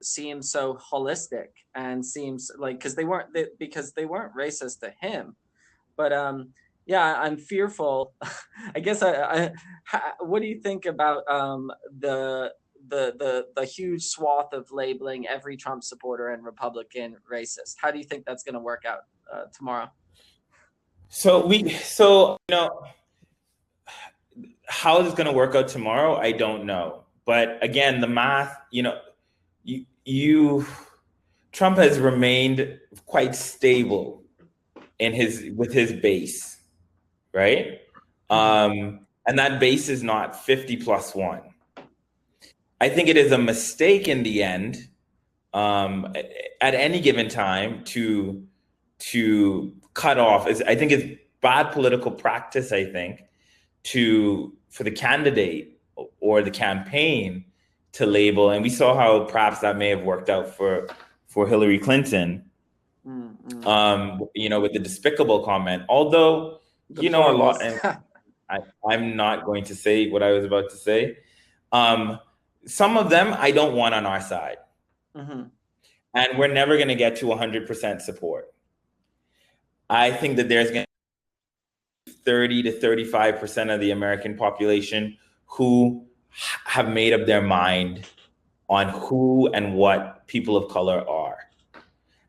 seems so holistic and seems like because they weren't racist to him. But yeah, I'm fearful. I guess what do you think about the huge swath of labeling every Trump supporter and Republican racist? How do you think that's going to work out tomorrow? So how it's going to work out tomorrow, I don't know. But again, the math, you Trump has remained quite stable in his with his base, right? Mm-hmm. And that base is not 50 plus one. I think it is a mistake in the end, um, at any given time to cut off. I think it's bad political practice. I think to for the candidate or the campaign to label, and we saw how perhaps that may have worked out for Hillary Clinton. Mm-hmm. With the despicable comment. Although, a lot, Deplorables. and I'm not going to say what I was about to say. Um, some of them I don't want on our side, Mm-hmm. and we're never going to get to 100% support. I think that there's going to be 30 to 35% of the American population who have made up their mind on who and what people of color are.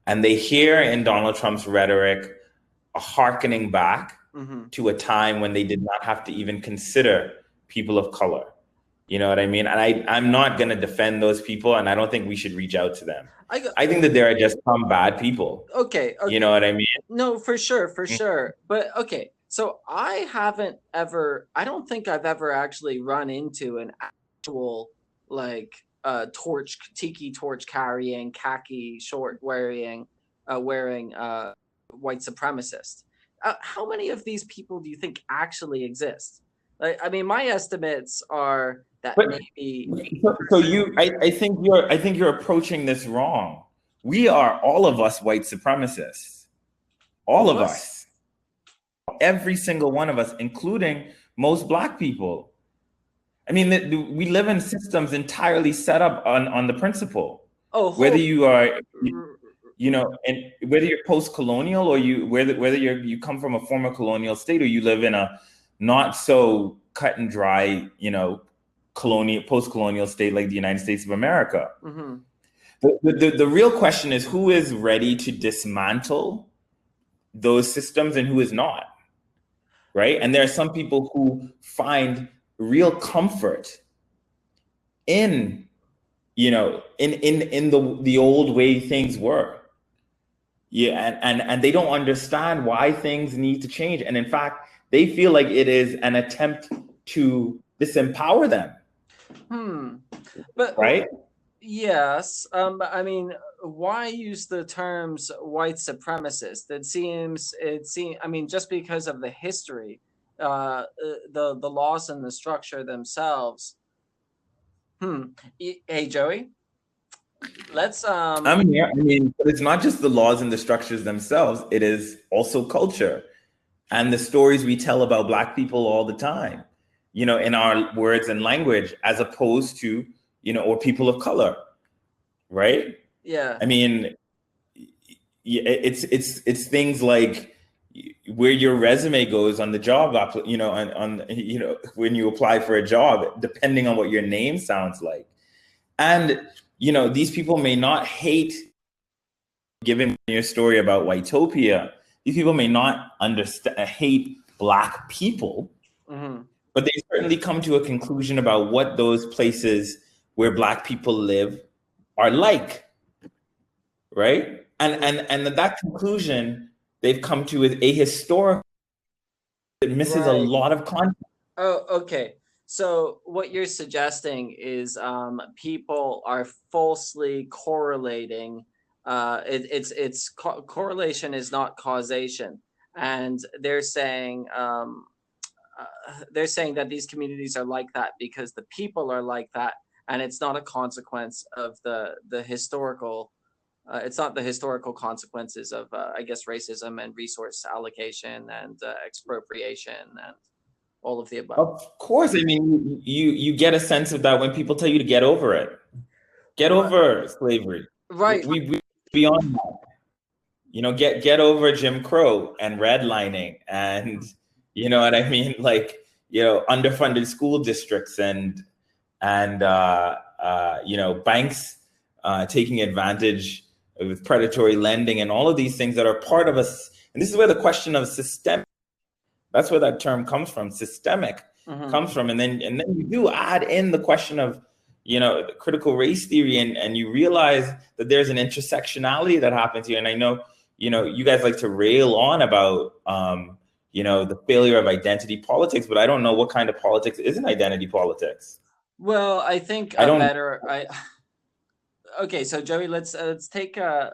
And they hear in Donald Trump's rhetoric a hearkening back Mm-hmm. to a time when they did not have to even consider people of color. You know what I mean? And I'm not going to defend those people, and I don't think we should reach out to them. I go, I think that there are just some bad people. okay, You okay. know what I mean? No, for sure, for sure. But okay, so I don't think I've ever actually run into an actual like torch tiki torch carrying khaki short wearing white supremacist. How many of these people do you think actually exist? Like, I mean, my estimates are that But maybe so I think you're approaching this wrong. We are all of us white supremacists. all All of of us. us. Every single one of us, including most black people. I mean, we live in systems entirely set up on the principle. Oh, Whether hold. you are, and whether you're post-colonial or whether you come from a former colonial state or you live in a not so cut and dry, colonial post-colonial state like the United States of America. Mm-hmm. The real question is who is ready to dismantle those systems and who is not, right? And there are some people who find real comfort in in the old way things were. Yeah, and they don't understand why things need to change. And in fact, they feel like it is an attempt to disempower them, Hmm. But right? yes, I mean, why use the terms white supremacist? I mean, just because of the history, the laws and the structure themselves. Hey Joey, let's I'm here. I mean, but it's not just the laws and the structures themselves, it is also culture and the stories we tell about Black people all the time, in our words and language, as opposed to, or people of color, right? yeah. I mean, it's things like where your resume goes on the job, when you apply for a job, depending on what your name sounds like. And, these people may not hate, given your story about Whitopia, these people may not understand, hate Black people, Mm-hmm. but they certainly come to a conclusion about what those places where Black people live are like, right? And that conclusion they've come to is ahistorical. It misses a Right. lot of context. Oh, okay. So what you're suggesting is people are falsely correlating. Correlation is not causation, and they're saying that these communities are like that because the people are like that, and it's not a consequence of the historical. It's not the historical consequences of, I guess, racism and resource allocation and expropriation and all of the above. Of course, I mean, you get a sense of that when people tell you to get over it, get Right, over slavery. right. We beyond that. Get over Jim Crow and redlining, and you know what I mean, like underfunded school districts and banks taking advantage with predatory lending and all of these things that are part of us. And this is where the question of systemic, that's where that term comes from, systemic Mm-hmm. comes from. And then you do add in the question of the critical race theory, and you realize that there's an intersectionality that happens here. And I know you guys like to rail on about the failure of identity politics, but I don't know what kind of politics isn't identity politics. Well, I think I a don't. better I okay, so Joey, let's take a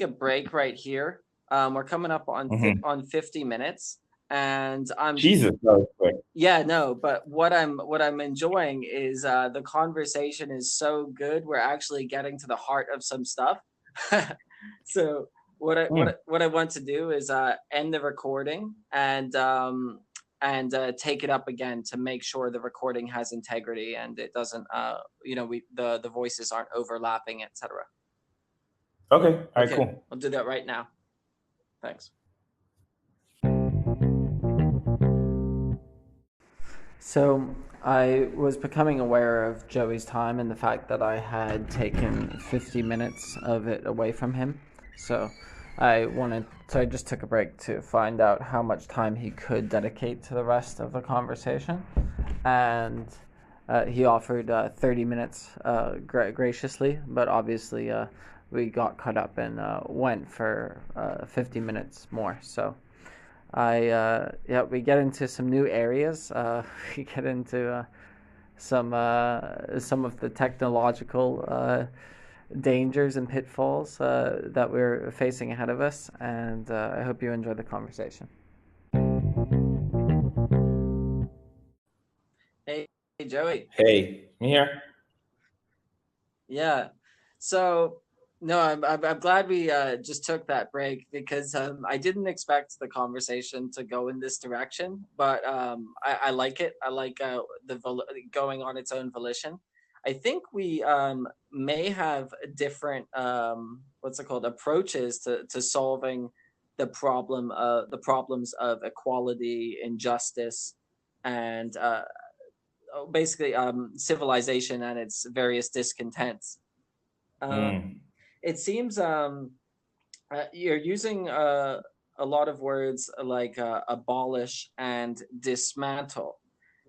break right here. We're coming up on Mhm. on 50 minutes, and I'm Jesus, that was quick. yeah, no, but what I'm enjoying is the conversation is so good. We're actually getting to the heart of some stuff. So Hmm. what I want to do is end the recording and take it up again to make sure the recording has integrity and it doesn't we the voices aren't overlapping, etc. Okay, all right, Okay, cool. I'll do that right now. Thanks. So I was becoming aware of Joey's time and the fact that I had taken 50 minutes of it away from him. So I just took a break to find out how much time he could dedicate to the rest of the conversation. And he offered 30 minutes graciously, but obviously we got caught up and went for 50 minutes more. So we get into some new areas. We get into some of the technological dangers and pitfalls that we're facing ahead of us, and I hope you enjoy the conversation. Hey, Joey. Hey, me here. Yeah. So no, I'm glad we just took that break because I didn't expect the conversation to go in this direction, but I like it. I like going on its own volition. I think we may have different what's it called approaches to solving the problems of equality, injustice, and basically civilization and its various discontents. Um, Mm. it seems you're using a lot of words like abolish and dismantle,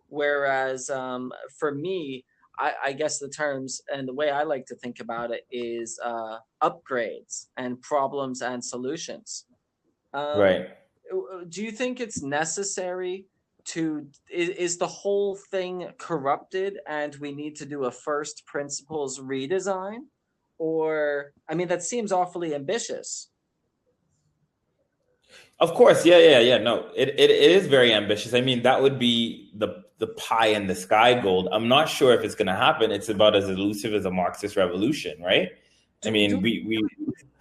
whereas for me, I guess the terms and the way I like to think about it is upgrades and problems and solutions. Um, Right. do you think it's necessary to is the whole thing corrupted and we need to do a first principles redesign, or I mean that seems awfully ambitious. Of course, yeah. No, it is very ambitious. I mean, that would be the pie in the sky gold. I'm not sure if it's going to happen. It's about as elusive as a Marxist revolution, right? I Do mean, do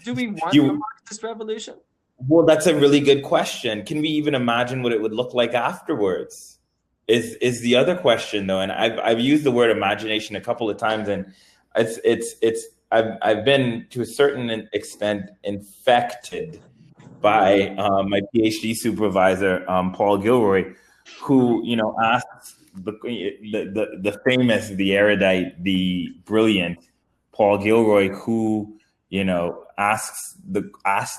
do we want a you Marxist revolution? well, that's a really good question. Can we even imagine what it would look like afterwards? Is the other question though, and I've used the word imagination a couple of times, and it's I've been to a certain extent infected by my PhD supervisor, Paul Gilroy, who asks the famous, the erudite, the brilliant Paul Gilroy, who asked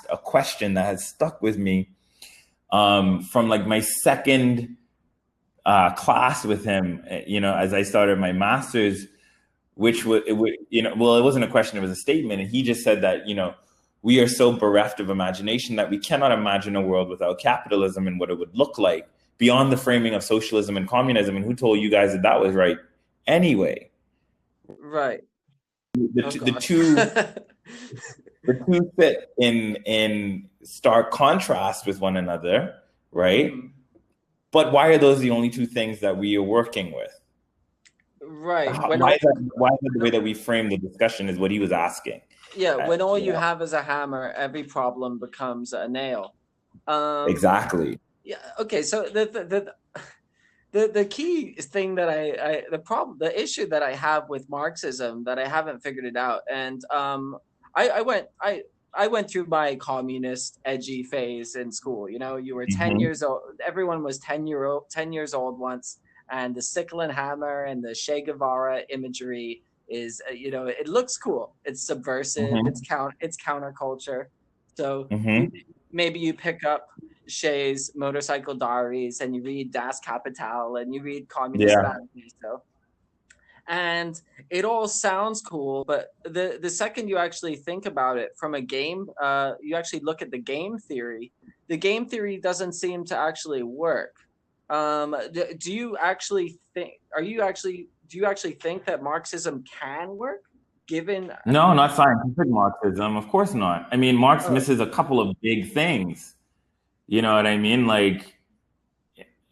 a question that has stuck with me from like my second class with him. As I started my master's, which was well, it wasn't a question, it was a statement, and he just said that we are so bereft of imagination that we cannot imagine a world without capitalism and what it would look like beyond the framing of socialism and communism. And who told you guys that that was right anyway? Right. The, Oh t- the gosh. two the two sit in stark contrast with one another, right? Mhm. But why are those the only two things that we are working with? Right. Why is that the way that we frame the discussion is what he was asking. Yeah, Uh, when all you you know, have is a hammer, every problem becomes a nail. Um, exactly. yeah, okay, so the key thing that the issue that I have with Marxism that I haven't figured it out, and I went I went through my communist edgy phase in school. You were 10 Hmm. years old. Everyone was 10 years old once, and the sickle and hammer and the Che Guevara imagery is it looks cool. It's subversive. Hmm. It's counterculture. So Hmm. maybe you pick up Shay's Motorcycle Diaries and you read Das Kapital and you read Communist Yeah. Manifesto, and it all sounds cool, but the second you actually think about it from a game, you actually look at the game theory. The game theory doesn't seem to actually work. Do you actually think? Do you actually think that Marxism can work? Given, No, not scientific Marxism. Of course not. I mean, Marx oh, misses a couple of big things. You know what I mean? Like,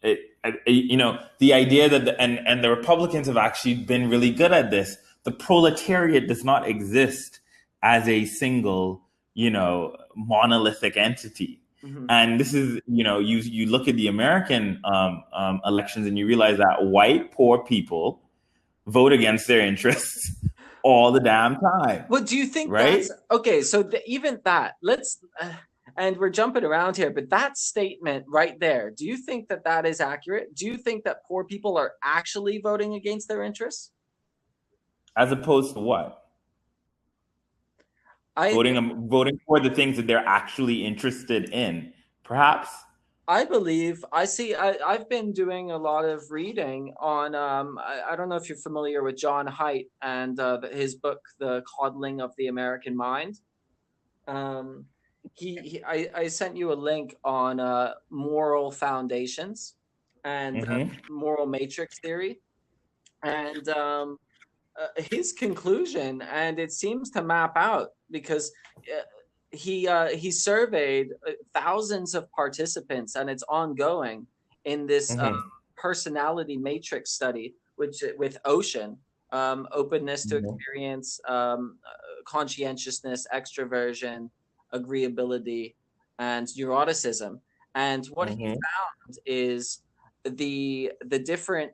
the idea that and the Republicans have actually been really good at this. The proletariat does not exist as a single, monolithic entity. mhm. And this is, you look at the American elections and you realize that white poor people vote against their interests all the damn time, Well, do you think right? that's okay? So even that, and we're jumping around here, but that statement right there, do you think that that is accurate? Do you think that poor people are actually voting against their interests? As opposed to what? I Voting for the things that they're actually interested in, perhaps. I believe I see. I've been doing a lot of reading on. I don't know if you're familiar with John Haidt and his book, The Coddling of the American Mind. Um, I sent you a link on moral foundations and Hmm. moral matrix theory, and his conclusion, and it seems to map out because uh, he surveyed thousands of participants, and it's ongoing in this Hmm. personality matrix study, which with Ocean, openness to Hmm. experience, conscientiousness, extroversion, agreeability, and neuroticism. And what he Hmm. found is the different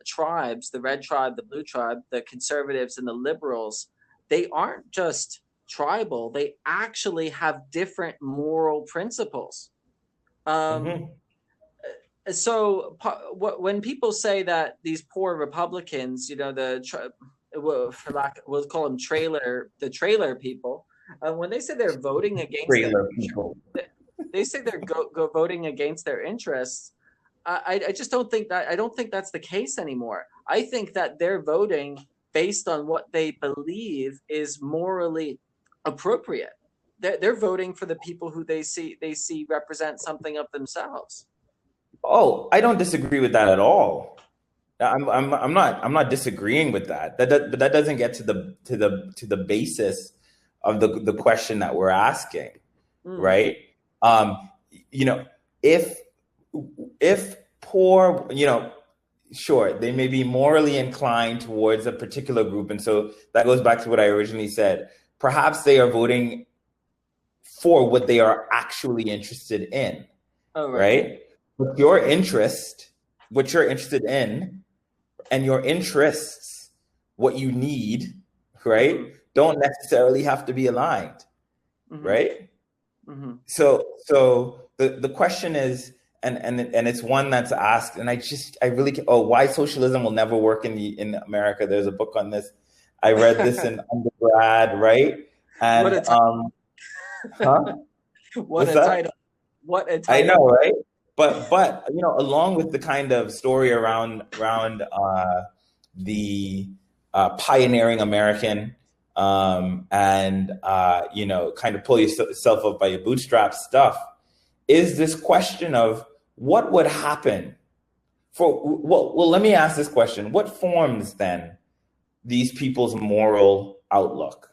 tribes, the red tribe, the blue tribe, the conservatives and the liberals, they aren't just tribal, they actually have different moral principles. um, Hmm. so when people say that these poor Republicans, well, for lack, we'll call them the trailer people, when they say they're voting against Trailer people. they say they're go voting against their interests. I just don't think that. I don't think that's the case anymore. I think that they're voting based on what they believe is morally appropriate. They're voting for the people who they see represent something of themselves. Oh, I don't disagree with that at all. I'm not disagreeing with that. But that doesn't get to the basis of the question that we're asking, Mm, right? Um, you know, if if poor, sure, they may be morally inclined towards a particular group, and so that goes back to what I originally said. Perhaps they are voting for what they are actually interested in, Oh, right. right? But your interest, what you're interested in, and your interests, what you need, right, Mm-hmm. don't necessarily have to be aligned, Mm-hmm. right? Mm-hmm. So the question is, and it's one that's asked, and I really why socialism will never work in America. There's a book on this. I read this in undergrad, right? What And a title! huh? What What's a that? title! What a I title! know, right? But along with the kind of story around the pioneering American, and kind of pull yourself up by your bootstraps stuff, is this question of what would happen for well, let me ask this question: what forms then these people's moral outlook?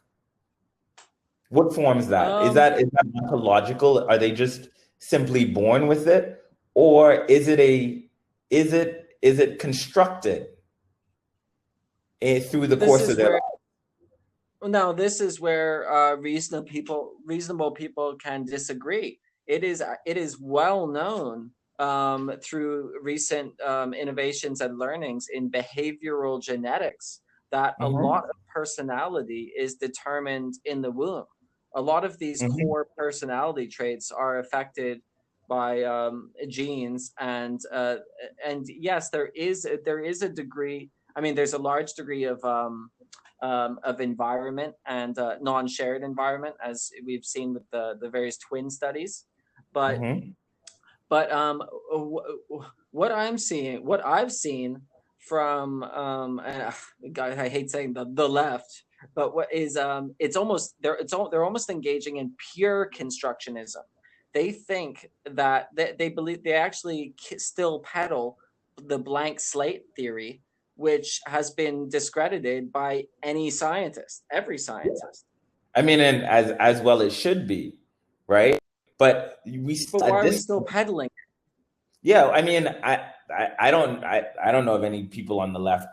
What forms that? Is Um, that ontological? Are they just simply born with it, or is it constructed through the this course of is their where life? No, this is where reasonable people can disagree. It is well known through recent innovations and learnings in behavioral genetics that a lot Hmm. of personality is determined in the womb. A lot of these Hmm. core personality traits are affected by genes, and yes, there is a degree. I mean, there's a large degree of environment and non-shared environment, as we've seen with the various twin studies. But Hmm. but what what I've seen from God, I hate saying the left, but what is it's almost they're almost engaging in pure constructionism. They think that they believe they actually still peddle the blank slate theory, which has been discredited by any scientist, every scientist. I mean, and as well it should be, right? But But at why are we this still point, peddling? yeah. I mean, I don't know of any people on the left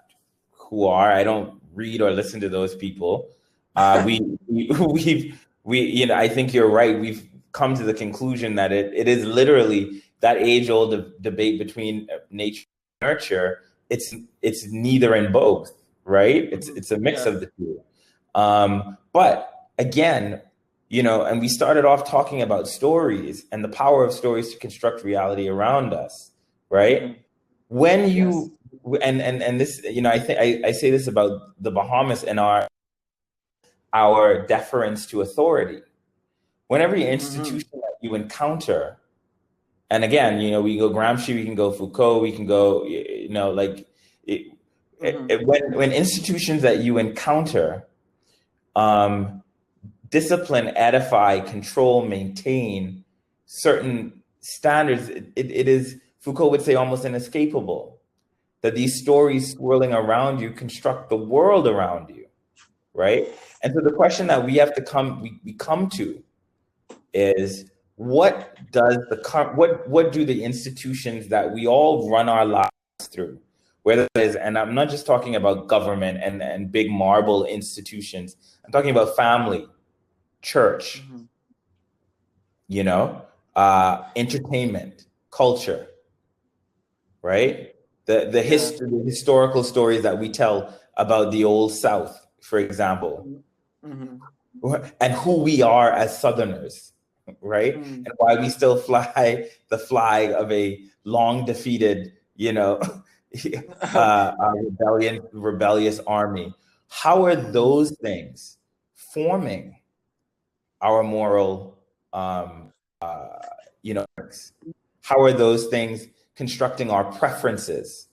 who are. I don't read or listen to those people. I think you're right. We've come to the conclusion that it is literally that age old debate between nature and nurture. It's neither and both, right? It's a mix Yeah. of the two. But again, and we started off talking about stories and the power of stories to construct reality around us, right? Hmm. When Yes. you and this, I think I say this about the Bahamas and our deference to authority. When every Hmm. institution that you encounter, and again, we go Gramsci, we can go Foucault, we can go, like it, Hmm. when institutions that you encounter um, discipline, edify, control, maintain certain standards, it is, Foucault would say, almost inescapable that these stories swirling around you construct the world around you, right? And so the question that we come to is, what do the institutions that we all run our lives through, whether it is, and I'm not just talking about government and big marble institutions, I'm talking about family, church, Hmm. you know, entertainment, culture, right? Yeah. The historical stories that we tell about the old South, for example, Hmm. and who we are as Southerners, right? Hmm. And why we still fly the flag of a long defeated, rebellious army. How are Hmm. those things forming our moral, you know, how are those things constructing our preferences?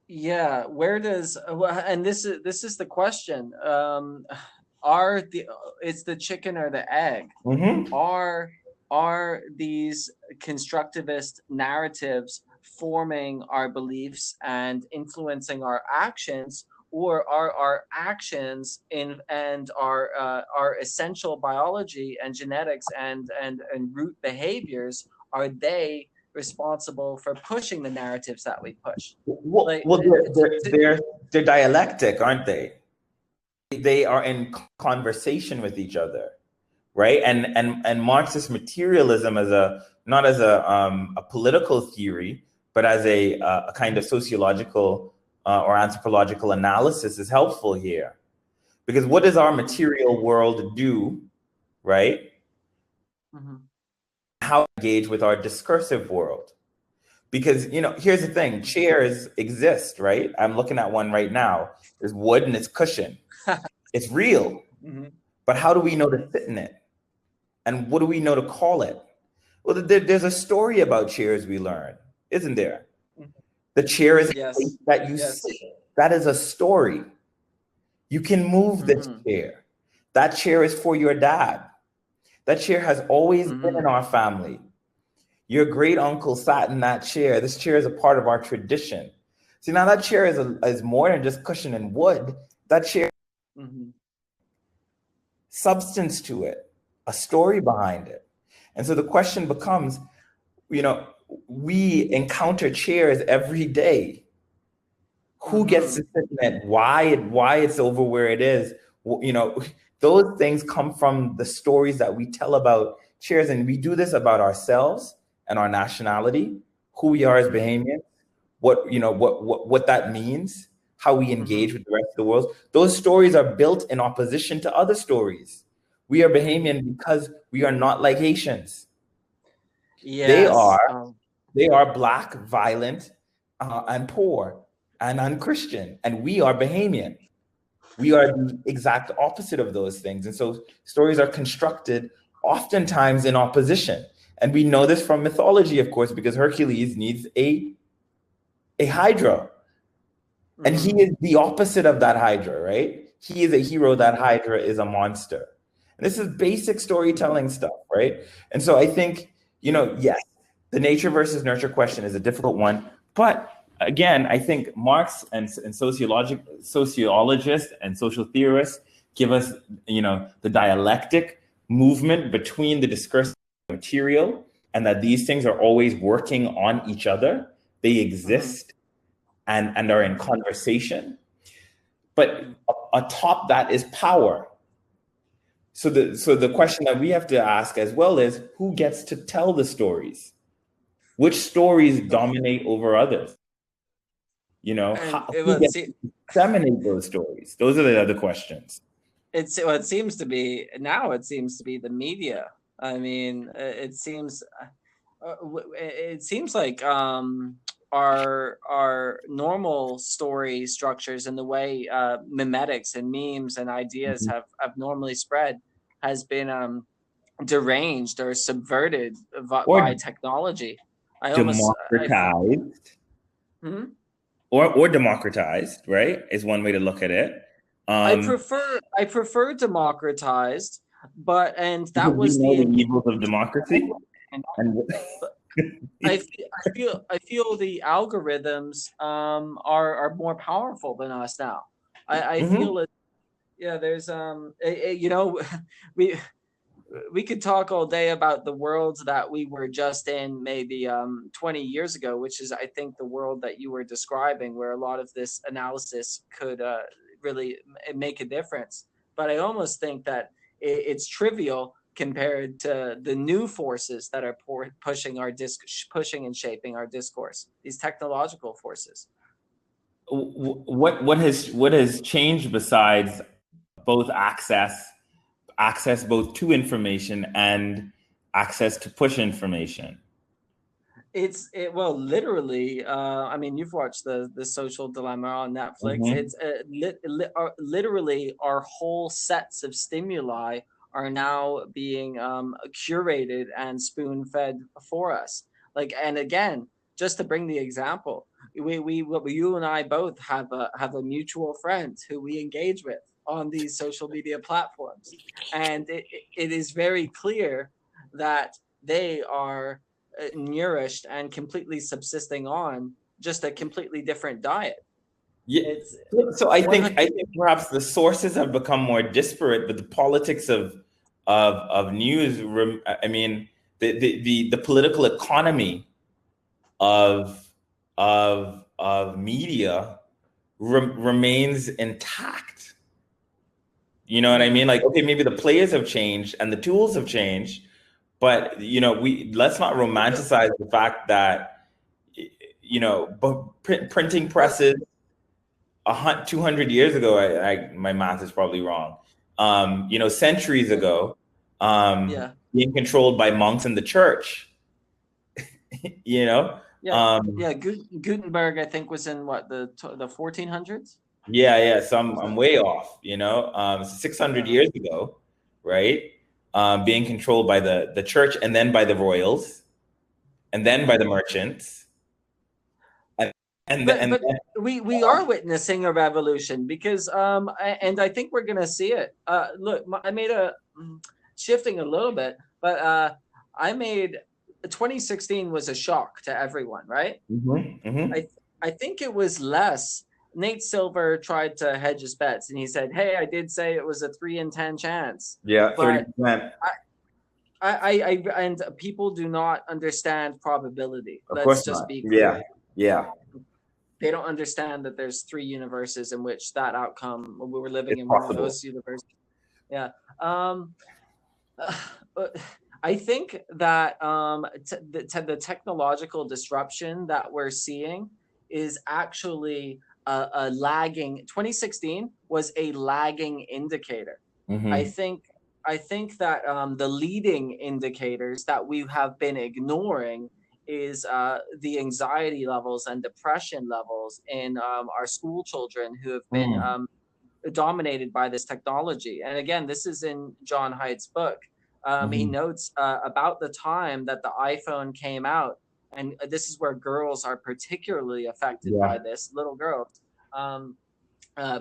Yeah. Where does and this is the question. Are the It's the chicken or the egg? Hmm. Are are these constructivist narratives forming our beliefs and influencing our actions, or are our actions in and our essential biology and genetics and root behaviors, are they responsible for pushing the narratives that we push? Well, Like, well, they're dialectic, aren't they? They are in conversation with each other, right? And Marxist materialism as a not as a political theory, but as a kind of sociological or anthropological analysis is helpful here, because what does our material world do, right? Mhm. How engage with our discursive world? Because here's the thing: chairs exist, right? I'm looking at one right now. There's wood and it's cushion. It's real, Mhm. but how do we know to Mhm. sit in it? And what do we know to call it? Well, there's a story about chairs we learn, isn't there? Mhm. The chair is a place Yes. that you Yes. sit. That is a story. You can move this Mhm. chair. That chair is for your dad. That chair has always been in Mhm. our family. Your great uncle sat in that chair. This chair is a part of our tradition. See, now that chair is more than just cushion and wood. That chair Mhm. substance to it, a story behind it. And so the question becomes, you know, we encounter chairs every day. Who gets to Mhm. sit in it? Why it's over where it is? Those things come from the stories that we tell about chairs, and we do this about ourselves and our nationality, who we are as Mhm. Bahamians, what that means, how we engage Mhm. with the rest of the world. Those stories are built in opposition to other stories. We are Mhm. Bahamian because we are not like Haitians. They Yes. are they are black, violent, and poor and unchristian, and we are Bahamian. We are the exact opposite of those things, and so stories are constructed oftentimes in opposition. And we know this from mythology, of course, because Hercules needs a Hydra. And he Mhm. is the opposite of that Hydra, right? He is a hero, that Mhm. Hydra is a monster. And this is basic storytelling Mhm. stuff, right? And so I think, yes, the nature versus nurture question is a difficult one. But again, I think Marx and sociologists and social theorists give us, the dialectic movement between the discursive material, and that these things are always working on each other. They Mhm. exist and are in Mhm. conversation. But atop that is power. So the question that we have to ask as well is, who gets to tell the stories? Which stories dominate over others? And it Who would gets see to disseminate those stories? Those are the other questions. it seems to be now. It seems to be the media. I mean, it seems like our normal story structures and the way mimetics and memes and ideas Mhm. have normally spread has been deranged or subverted by Or technology. I almost I feel. democratized, Mhm. or democratized, right? Is one way to look at it. Um, I prefer democratized, but and because that we was know the the evils of democracy, and and I feel the algorithms are more powerful than us now. I Mhm. feel it. Yeah, there's we we could talk all day about the worlds that we were just in maybe 20 years ago, which is I think the world that you were describing, where a lot of this analysis could really make a difference. But I almost think that it's trivial compared to the new forces that are pushing and shaping our discourse, these technological forces. What has changed besides both access both to information and access to push information? Well, literally. I mean, you've watched the Social Dilemma on Netflix. Hmm. It's literally our whole sets of stimuli are now being curated and spoon fed for us. Like, and again, just to bring the example, you and I both have a mutual friend who we engage with on these social media platforms, and it is very clear that they are nourished and completely subsisting on just a completely different diet. Yeah. It's So I one think hundred. perhaps the sources have become more disparate, but the politics of news. I mean, the political economy of of media remains intact. You know what I mean? Like, okay, maybe the players have changed and the tools have changed, but we let's not romanticize the fact that printing Well, presses 200 years ago, my math is probably wrong. Centuries ago, yeah, being controlled by monks in the church. You know, yeah, um, yeah. Gutenberg, I think, was in what, the 1400s. yeah. So I'm Was I'm that? way off. 600 Yeah. years ago, right? Being controlled by the church, and then by the royals, and then by the merchants, and and But we are witnessing a revolution because and I think we're gonna see it. Look, I made shifting a little bit, but I made 2016 was a shock to everyone, right? hmm I I think it was less. Nate Silver tried to hedge his bets, and he said, "Hey, I did say it was a 3 in 10 chance, yeah, but 30%. and people do not understand probability. Of Let's course just not. be Yeah, clear. yeah, They don't understand that there's three universes in which that outcome, we were living it's in one of possible. those universes. Yeah. Um, I think that the technological disruption that we're seeing is actually a lagging. 2016 was a lagging indicator. I hmm think I think that the leading indicators that we have been ignoring is the anxiety levels and depression levels in our school children who have been Mm, dominated by this technology. And again, this is in John Haidt's book. He hmm notes about the time that the iPhone came out, and this is where girls are particularly affected by yeah. this, little girls, um,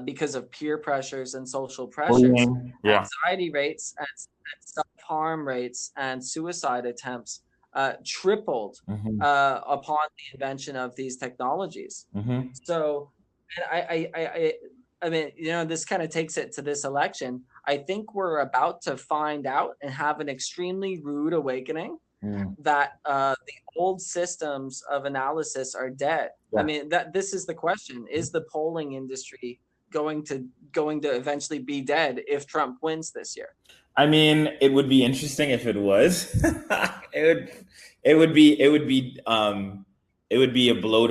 because of peer pressures and social pressures. Bullying. Yeah. Anxiety rates and self harm rates and suicide attempts tripled hmm upon the invention of these technologies. hmm So, and I mean, this kind of takes it to this election. I think we're about to find out and have an extremely rude awakening Mm. that the old systems of analysis are dead. I Yeah. mean, that this is the question: is the polling industry going to eventually be dead if Trump wins this year? I mean, it would be interesting if it was. It would be a blow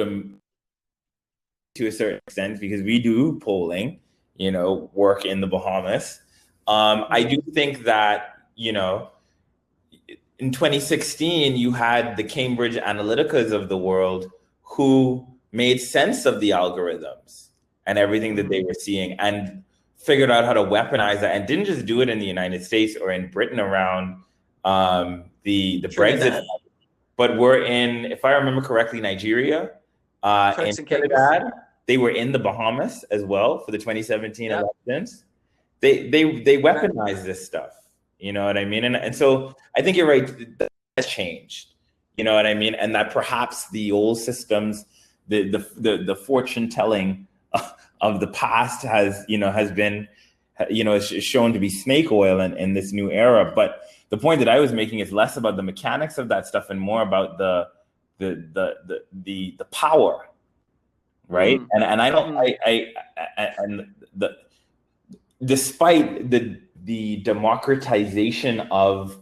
to a certain extent because we do polling, work in the Bahamas. I do Mm-hmm. think that, in 2016, you had the Cambridge Analyticas of the world who made sense of the algorithms and everything that they Mm-hmm. were seeing and figured out how to weaponize that and didn't just do it in the United States or in Britain around the Brexit, Trinidad, but we're in, if I remember correctly, Nigeria, in Turks and Caicos. Trinidad. They were in the Bahamas as well for the 2017 Yep. elections. They That, weaponize this stuff. You know what I mean? And so I think you're right. That has changed. You know what I mean? And that perhaps the old systems, the fortune telling of the past has been is shown to be snake oil in this new era. But the point that I was making is less about the mechanics of that stuff and more about the power, right? mm, And I don't mm, and the despite the democratization mm-hmm. of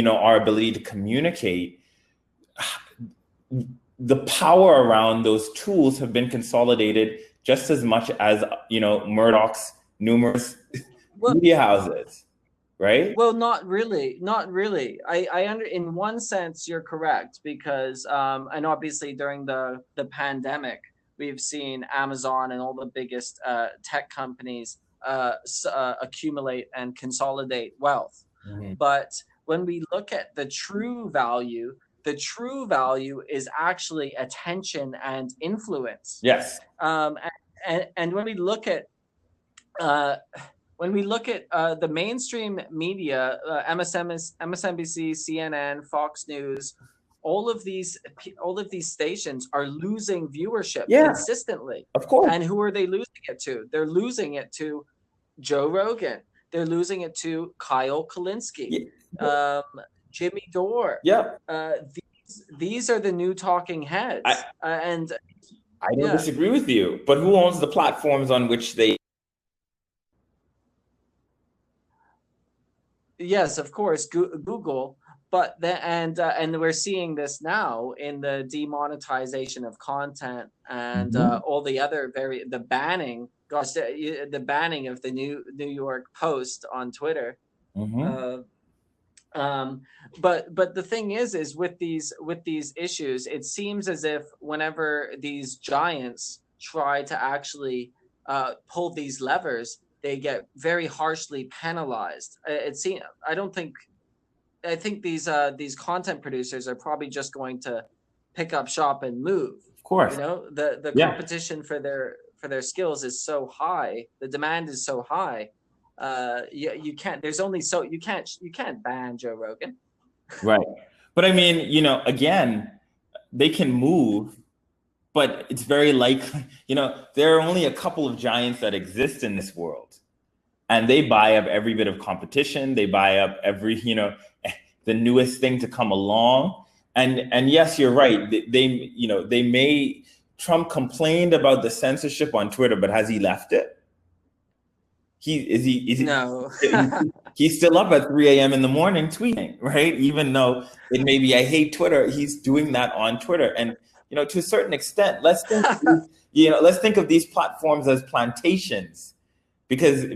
our ability to communicate, the power around those tools have been consolidated just as much as Murdoch's numerous Well, media houses, right? Well, not really, not really. I under in one sense you're correct because and obviously during the pandemic we've seen Amazon and all the biggest tech companies accumulate and consolidate wealth. Mhm. But when we look at the true value is actually attention and influence. Yes. And uh, when we look at the mainstream media, MSNBC, CNN, Fox News, all of these stations are losing viewership Yeah, consistently. of course. And who are they losing it to? They're losing it to Joe Rogan. They're losing it to Kyle Kalinske, Yeah, um, Jimmy Dore. yeah. These are the new talking I heads, and I don't yeah, disagree with you, but who owns the platforms on which they? yes, of course, Google. But and we're seeing this now in the demonetization of content and Mhm, all the other the banning. Gosh, the banning of the New York Post on Twitter. mhm. Uh, um, but the thing is with these issues, it seems as if whenever these giants try to actually pull these levers, they get very harshly penalized. It seems I don't think I think these content producers are probably just going to pick up shop and move. Of course. You know, the Yeah. competition for their skills is so high, the demand is so high. You can't. There's only so you can't ban Joe Rogan. Right. But I mean, again, they can move, but it's very likely, there are only a couple of giants that exist in this world. And they buy up every bit of competition. They buy up every, the newest thing to come along. And yes, you're right. They may Trump complained about the censorship on Twitter, but has he left it? No. He's still up at 3 a.m. in the morning tweeting, right? Even though it may be I hate Twitter, he's doing that on Twitter. And to a certain extent, let's think of these platforms as plantations, because I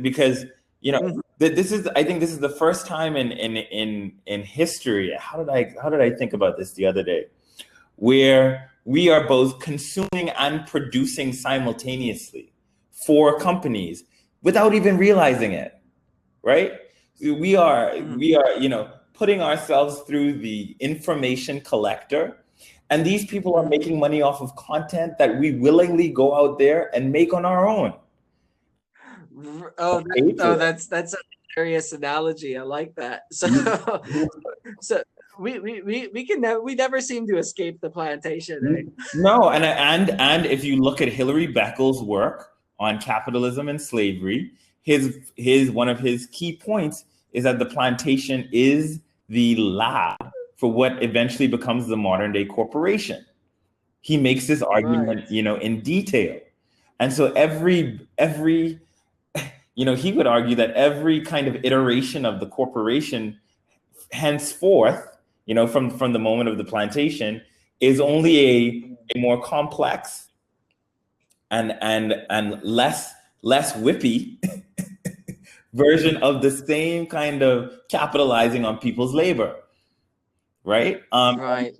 think this is the first time in history. How did I think about this the other day? Where we are both consuming and producing simultaneously for companies without even realizing it, right? We are putting ourselves through the information collector, and these people are making money off of content that we willingly go out there and make on our own. That's a hilarious analogy. I like that. So so we never seem to escape the plantation. Eh? No, and if you look at Hilary Beckel's work on capitalism and slavery, his one of his key points is that the plantation is the lab for what eventually becomes the modern day corporation. He makes this argument, Right. in detail. And so every he would argue that every kind of iteration of the corporation henceforth, from the moment of the plantation, is only a more complex and less whippy version of the same kind of capitalizing on people's labor, right? Right.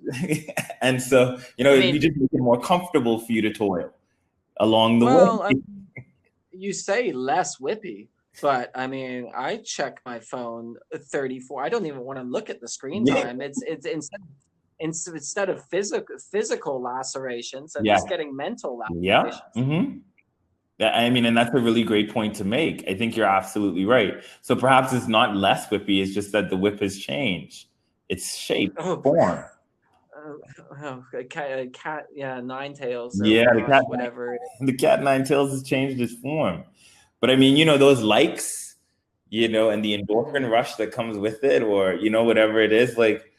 And so we just make it more comfortable for you to toil along the way. You say less whippy, but I mean, I check my phone 34. I don't even want to look at the screen time. It's instead of physical lacerations, I'm Yeah. just getting mental Yeah. lacerations. Mm-hmm. I mean, and that's a really great point to make. I think you're absolutely right. So perhaps it's not less whippy, it's just that the whip has changed. Its shape, form. Cat, yeah, nine tails. Oh Yeah, gosh, whatever. the cat nine tails has changed its form. But I mean, those likes, and the endorphin rush that comes with it, or whatever it is, like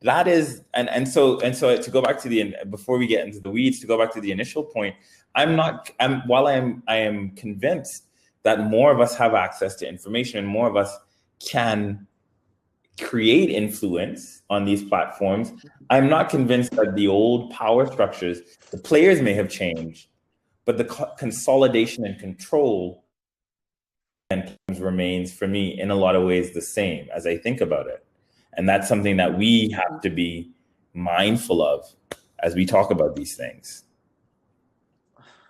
that is, and so to go back to before we get into the weeds, to go back to the initial point, I am convinced that more of us have access to information and more of us can create influence on these platforms. I'm not convinced that the old power structures, the players may have changed, but the consolidation and control remains, for me, in a lot of ways the same as I think about it. And that's something that we have to be mindful of as we talk about these things.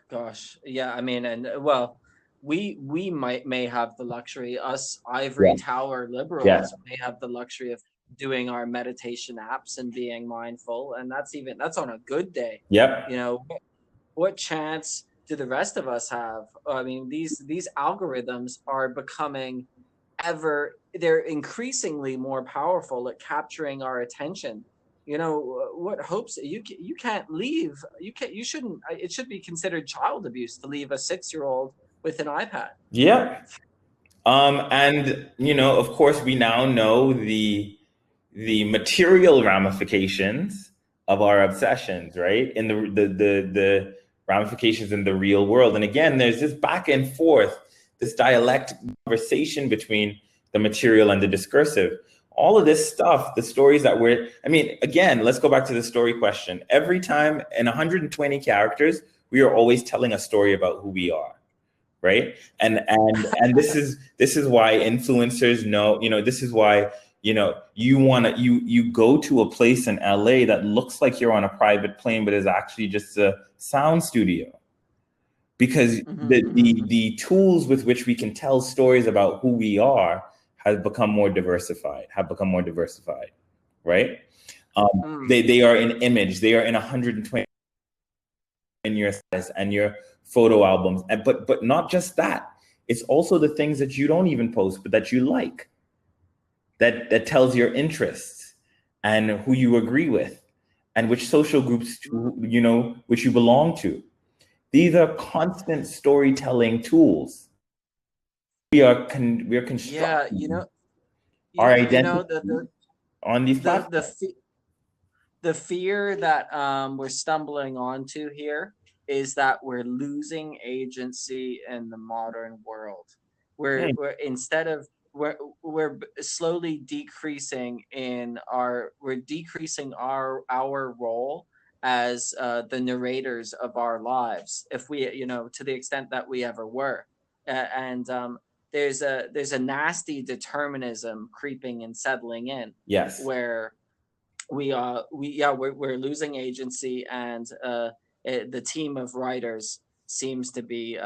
Gosh, yeah, I mean, and well, we may have the luxury, us ivory tower liberals may have the luxury of doing our meditation apps and being mindful, and that's on a good day. Yep. What chance do the rest of us have? I mean, these algorithms are becoming they're increasingly more powerful at capturing our attention what hopes you can't leave. You shouldn't. It should be considered child abuse to leave a 6-year old with an iPad. Yeah. And of course, we now know the material ramifications of our obsessions, right? In the ramifications in the real world. And again, there's this back and forth, this dialectic conversation between the material and the discursive. All of this stuff, the stories that again, let's go back to the story question. Every time in 120 characters, we are always telling a story about who we are, right? And this is why influencers know, this is why you go to a place in LA that looks like you're on a private plane but is actually just a sound studio, because the tools with which we can tell stories about who we are have become more diversified, right? They are in image, they are in 120 in your status and your photo albums, but not just that, it's also the things that you don't even post but that you like, that tells your interests and who you agree with and which social groups which you belong to. These are constant storytelling tools. We are constructing our identity on these platforms. The fear that we're stumbling onto here is that we're losing agency in the modern world. We're instead of we're slowly decreasing our role as the narrators of our lives, if we to the extent that we ever were. And there's a nasty determinism creeping and settling in, Yes. where we're losing agency, and the team of writers seems to be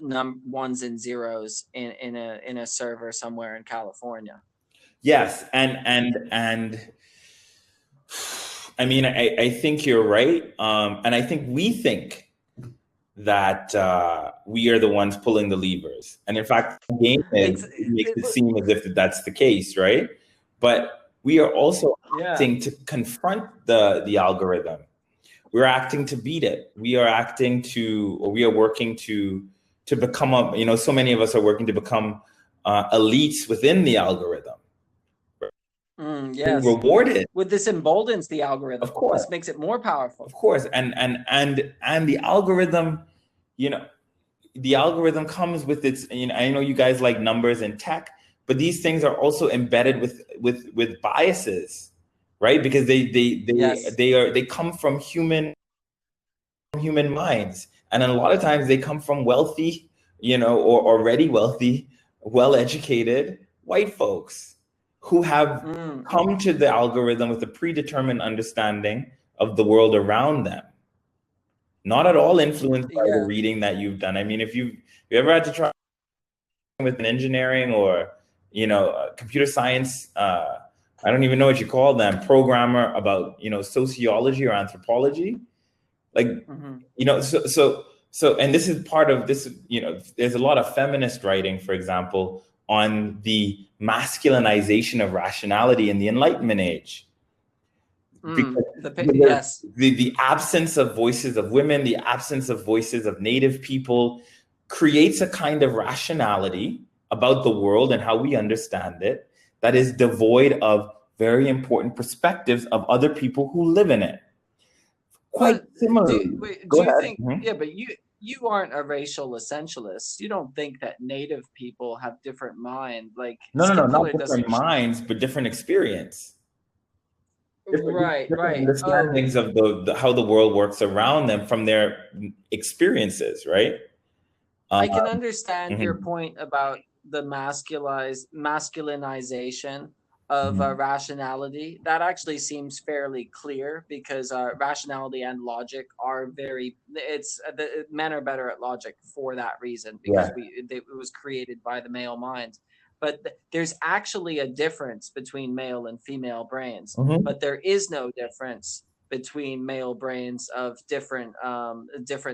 ones and zeros in a server somewhere in California. Yes, and I think you're right, and I think we think that we are the ones pulling the levers, and in fact, the game makes it seem as if that's the case, right? But we are also acting to confront the algorithm. We're acting to beat it. We are working to become so many of us are working to become elites within the algorithm. Yes. Rewarded with this emboldens the algorithm. Of course. This makes it more powerful. Of course. And the algorithm, the algorithm comes with its, I know you guys like numbers and tech, but these things are also embedded with biases, right? Because they come from human minds, and a lot of times they come from wealthy, or already wealthy, well-educated white folks who have come to the algorithm with a predetermined understanding of the world around them, not at all influenced by the reading that you've done. I mean, if you ever had to try with an engineering or computer science, I don't even know what you call them, programmer, about sociology or anthropology, like so and this is part of this, there's a lot of feminist writing, for example, on the masculinization of rationality in the Enlightenment age. The absence of voices of women, the absence of voices of Native people creates a kind of rationality about the world and how we understand it that is devoid of very important perspectives of other people who live in it. Quite similarly. Do you think, but you aren't a racial essentialist. You don't think that Native people have different mind, like no, not different minds, but different experience. Right. Understandings of how the world works around them from their experiences, right? I can understand your point about the masculinization of rationality. That actually seems fairly clear, because rationality and logic are men are better at logic for that reason, because it was created by the male mind. But there's actually a difference between male and female brains, but there is no difference between male brains of different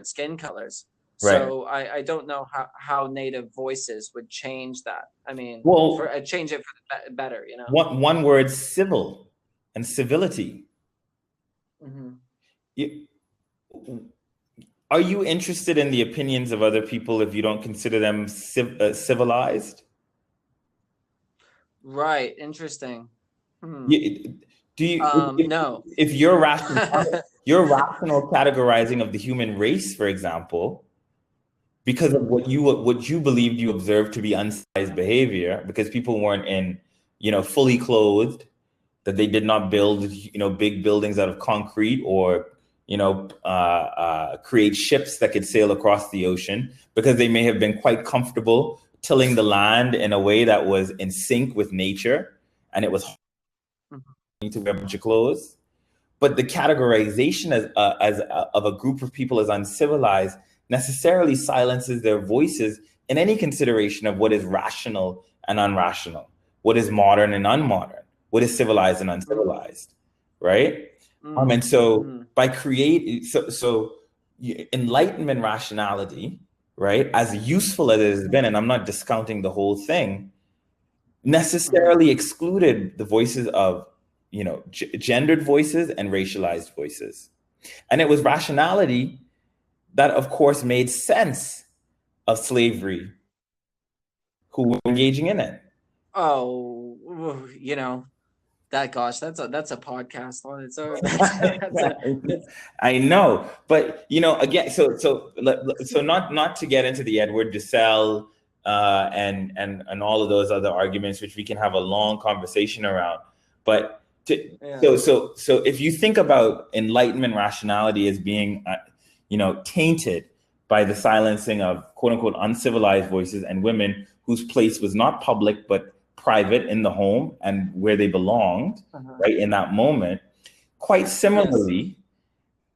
skin colors. So I don't know how Native voices would change that. I mean, change it for the better, One word: civil. and civility. Mm-hmm. You, are you interested in the opinions of other people if you don't consider them civilized? Right. Interesting. Hmm. You, do you No. if you're rational categorizing of the human race, for example, because of Mm-hmm. what you believed you observed to be uncivilized behavior, because people weren't in, fully clothed, that they did not build, big buildings out of concrete, or create ships that could sail across the ocean, because they may have been quite comfortable tilling the land in a way that was in sync with nature, and it was hard to wear a bunch of clothes. But the categorization of a group of people as uncivilized necessarily silences their voices in any consideration of what is rational and unrational, what is modern and unmodern, what is civilized and uncivilized, right? And so Mm-hmm. by creating, enlightenment rationality, right, as useful as it has been, and I'm not discounting the whole thing, Mm-hmm. necessarily excluded the voices of, gendered voices and racialized voices. And it was rationality that, of course, made sense of slavery, who were engaging in it. Oh, that's a podcast on its own. That's I know, but again, so not to get into the Edward Dussel and all of those other arguments, which we can have a long conversation around. But yeah. so if you think about Enlightenment rationality as being tainted by the silencing of quote unquote uncivilized voices and women whose place was not public but private in the home and where they belonged, Uh-huh. right, in that moment. Quite Yes. similarly,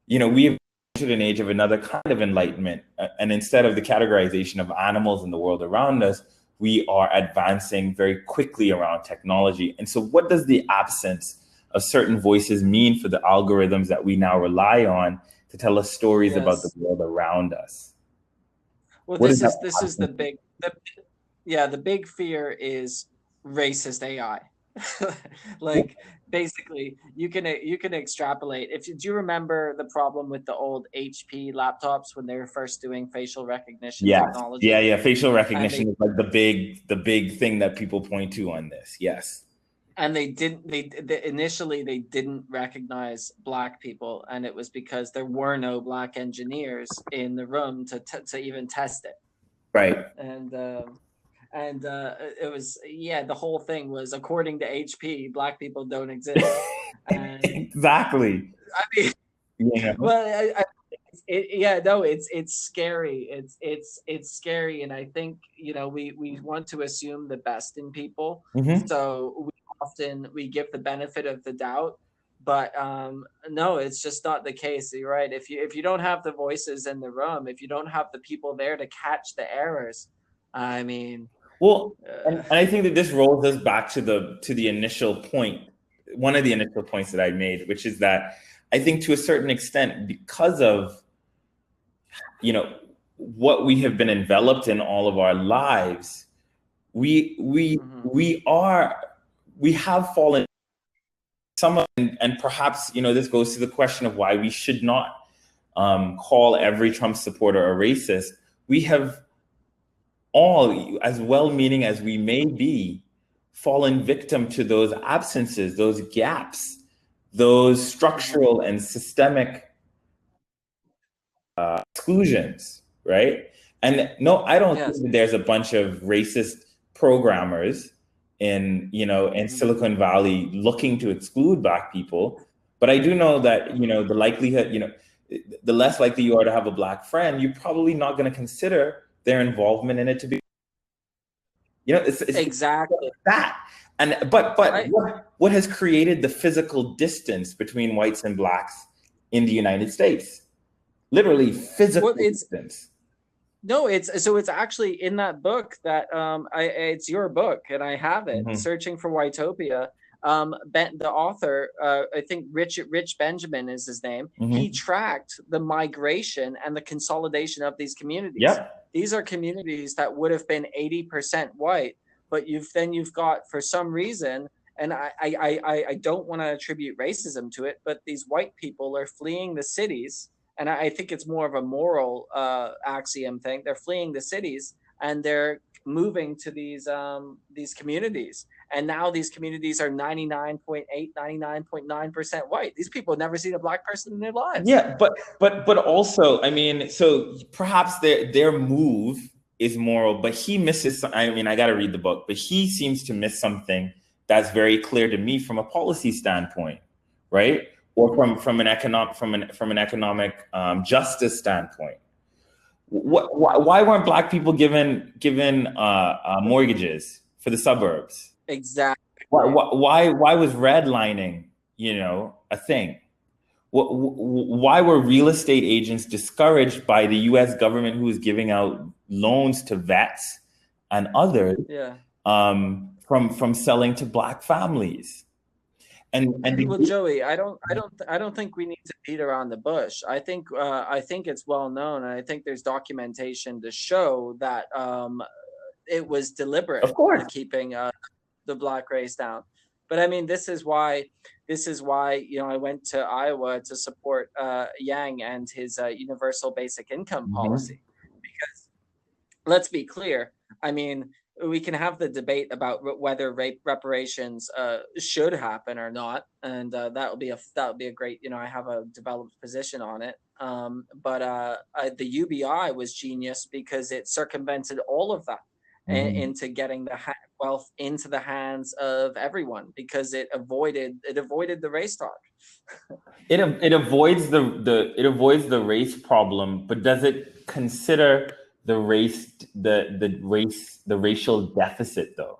we have entered an age of another kind of enlightenment. And instead of the categorization of animals in the world around us, we are advancing very quickly around technology. And so, what does the absence of certain voices mean for the algorithms that we now rely on to tell us stories about the Yes. world around us? Well, What is that this is absence? the big fear is racist AI. Like basically, you can extrapolate. If you do you remember the problem with the old HP laptops when they were first doing facial recognition Yes. Yeah, technology, yeah. Facial and recognition is like the big thing that people point to on this. Yes. they initially they didn't recognize black people, and it was because there were no black engineers in the room to even test it. Right. And it was, yeah, the whole thing was, according to HP, black people don't exist. And Exactly. I mean, Yeah. well, yeah, no, it's scary. It's scary, and I think we want to assume the best in people, Hmm. so we give the benefit of the doubt. But no, it's just not the case. You're right. If you don't have the voices in the room, if you don't have the people there to catch the errors, I mean, Well, and uh, I think that this rolls us back to the initial point, one of the initial points that I made, which is that I think to a certain extent, because of you know what we have been enveloped in all of our lives, we we mhm, we are we have fallen and perhaps this goes to the question of why we should not call every Trump supporter a racist. We have all, as well-meaning as we may be, fallen victim to those absences, those gaps, those mhm. structural and systemic exclusions, right? And no, I don't think Yes. that there's a bunch of racist programmers in Mhm, Silicon Valley looking to exclude Black people. But I do know that mhm. the likelihood, the less likely you are to have a Black friend, you're probably not going to consider their involvement in it to be. It's Exactly. that. And but I what has created the physical distance between whites and blacks in the United States? Literally well, physical distance. it's actually in that book that it's your book, and I have it, Hmm. Searching for Whitopia. The author, I think Rich Benjamin is his name. He Hmm. tracked the migration and the consolidation of these communities. Yep. These are communities that would have been 80% white, but you've got, for some reason, And I don't want to attribute racism to it, but these white people are fleeing the cities, and I think it's more of a moral axiom thing. They're fleeing the cities and they're moving to these communities, and now these communities are 99.8, 99.9% white. These people have never seen a black person in their lives. Yeah, but also, I mean, so perhaps their move is moral, but he misses. I mean, I got to read the book, but he seems to miss something that's very clear to me from a policy standpoint, right? Or from an economic justice standpoint. Why weren't black people given mortgages for the suburbs? Exactly. Why was redlining, a thing? Why were real estate agents discouraged by the U.S. government, who was giving out loans to vets and others, from selling to black families? And well, Joey, I don't think we need to beat around the bush. I think it's well known, and I think there's documentation to show that it was deliberate, of course, keeping the black race down. But I mean, this is why I went to Iowa to support Yang and his universal basic income policy. Because let's be clear, I mean, we can have the debate about whether reparations should happen or not, and that would be a great, I have a developed position on it. But the UBI was genius because it circumvented all of that into getting the wealth into the hands of everyone, because it avoided the race talk. It avoids the race problem, but does it consider the racial deficit though?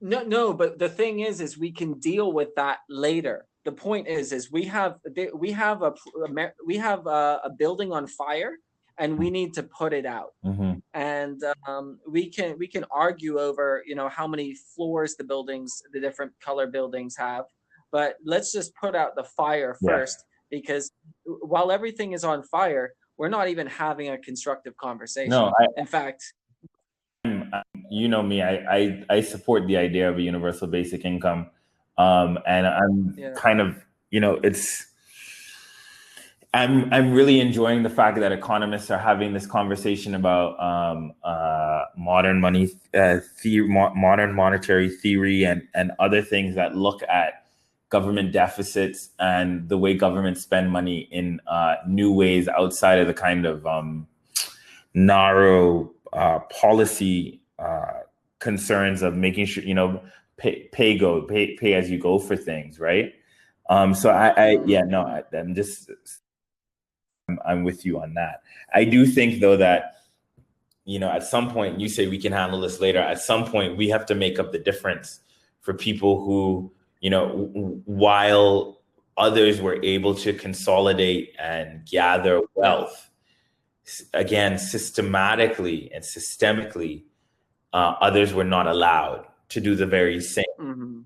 No, but the thing is we can deal with that later. The point is we have a building on fire, and we need to put it out. And we can argue over how many floors the different color buildings have, but let's just put out the fire first, because while everything is on fire, we're not even having a constructive conversation. No, in fact, you know me, I support the idea of a universal basic income, and I'm kind of, I'm really enjoying the fact that economists are having this conversation about modern money modern monetary theory and other things that look at government deficits and the way governments spend money in new ways outside of the kind of narrow policy concerns of making sure, pay as you go for things, right? So I'm with you on that. I do think though that, at some point, you say we can handle this later. At some point, we have to make up the difference for people who, while others were able to consolidate and gather wealth, again, systematically and systemically, others were not allowed to do the very same,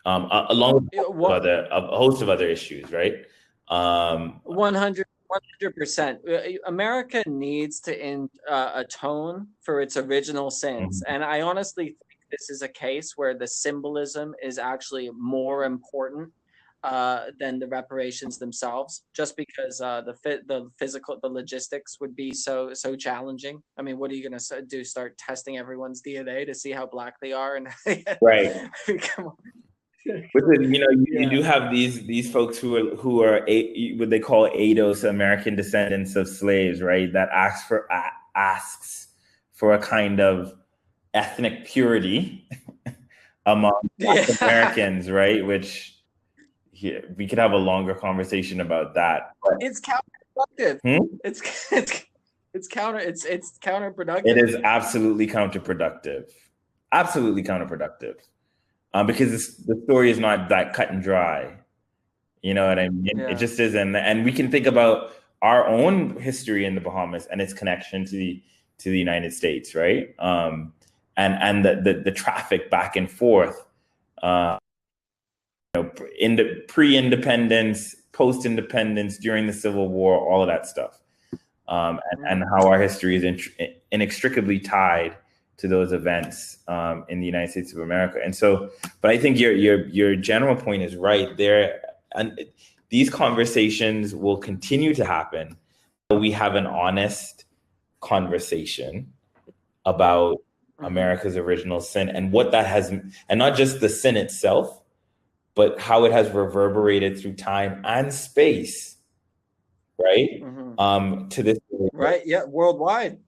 along with a host of other issues, right? 100%. America needs to atone for its original sins. And I honestly think this is a case where the symbolism is actually more important than the reparations themselves, just because the logistics would be so challenging. I mean, what are you going to do? Start testing everyone's DNA to see how black they are? And right. Come on. But then, you do have these folks who are what they call ADOS, American descendants of slaves, right? That asks for a kind of ethnic purity among Black Americans, right? Which we could have a longer conversation about that. But it's counterproductive. It's counterproductive. It is absolutely counterproductive. Absolutely counterproductive. Because the story is not that cut and dry. You know what I mean? It just isn't. And we can think about our own history in the Bahamas and its connection to the United States, right? And the traffic back and forth, in the pre-independence, post-independence, during the Civil War, all of that stuff, and how our history is inextricably tied to those events in the United States of America. And so, but I think your general point is right there. And these conversations will continue to happen. We have an honest conversation about America's original sin and what that has, and not just the sin itself, but how it has reverberated through time and space, right? To this day. Right. Yeah. Worldwide.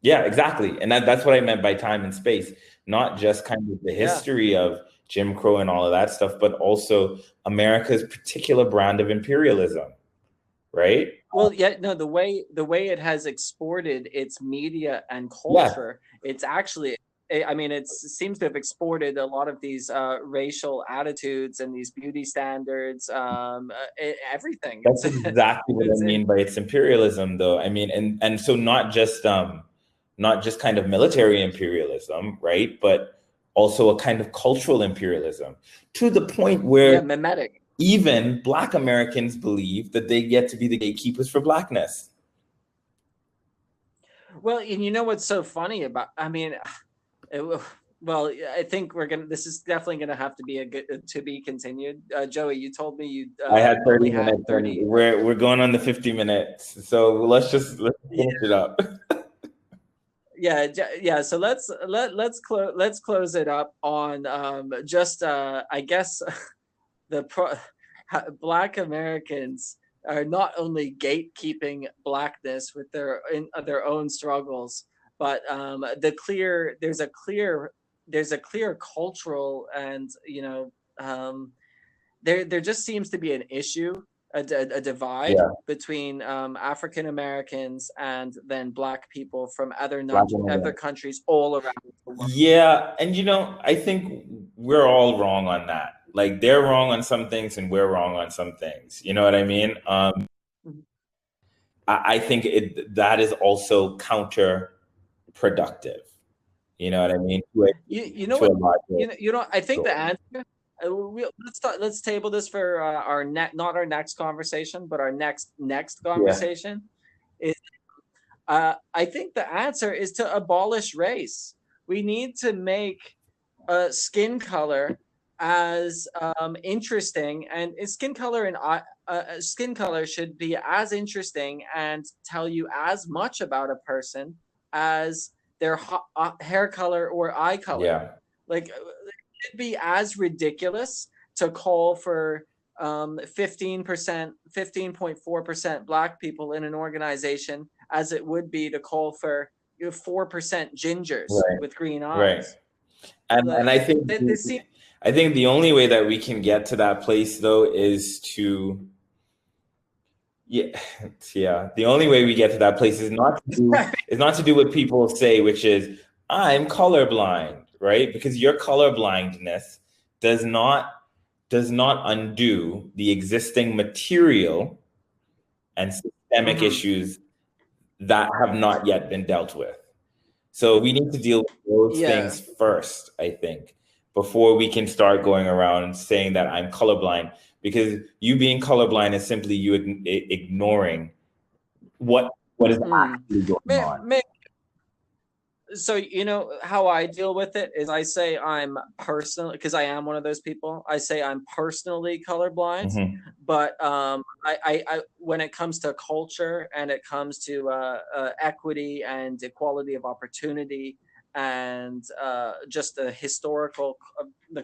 Yeah, exactly. And that's what I meant by time and space, not just kind of the history of Jim Crow and all of that stuff, but also America's particular brand of imperialism, right? Well, yeah, no, the way it has exported its media and culture, it's actually, I mean, it seems to have exported a lot of these racial attitudes and these beauty standards, everything. That's exactly what I mean by its imperialism, though. I mean, and so not just kind of military imperialism, right? But also a kind of cultural imperialism, to the point where mimetic. Even Black Americans believe that they get to be the gatekeepers for Blackness. Well, and you know what's so funny about, I mean, well, I think this is definitely gonna have to be to be continued. Joey, you told me you I had 30 only minutes. had 30. We're going on the 50 minutes. So let's finish it up. Yeah. So let's close it up on just I guess Black Americans are not only gatekeeping Blackness with their own struggles, but there's a clear cultural and there just seems to be an issue, a divide between African Americans and then Black people from other countries all around the world. Yeah, and I think we're all wrong on that. Like, they're wrong on some things and we're wrong on some things. You know what I mean? I think that is also counterproductive. You know what I mean? I think the answer. Let's table this for not our next conversation, but our next conversation. Is I think the answer is to abolish race. We need to make skin color as interesting, and skin color should be as interesting and tell you as much about a person as their hair color or eye color. Yeah. Like, it should be as ridiculous to call for 15.4% Black people in an organization as it would be to call for 4% gingers with green eyes. Right. And I think the only way that we can get to that place, though, is to the only way we get to that place is not to do what people say, which is, I'm colorblind, right? Because your colorblindness does not undo the existing material and systemic issues that have not yet been dealt with. So we need to deal with those things first, I think, before we can start going around saying that I'm colorblind, because you being colorblind is simply you ignoring what is actually going on. So how I deal with it is I say I'm personally, because I am one of those people, I say I'm personally colorblind, but I when it comes to culture and it comes to equity and equality of opportunity and just the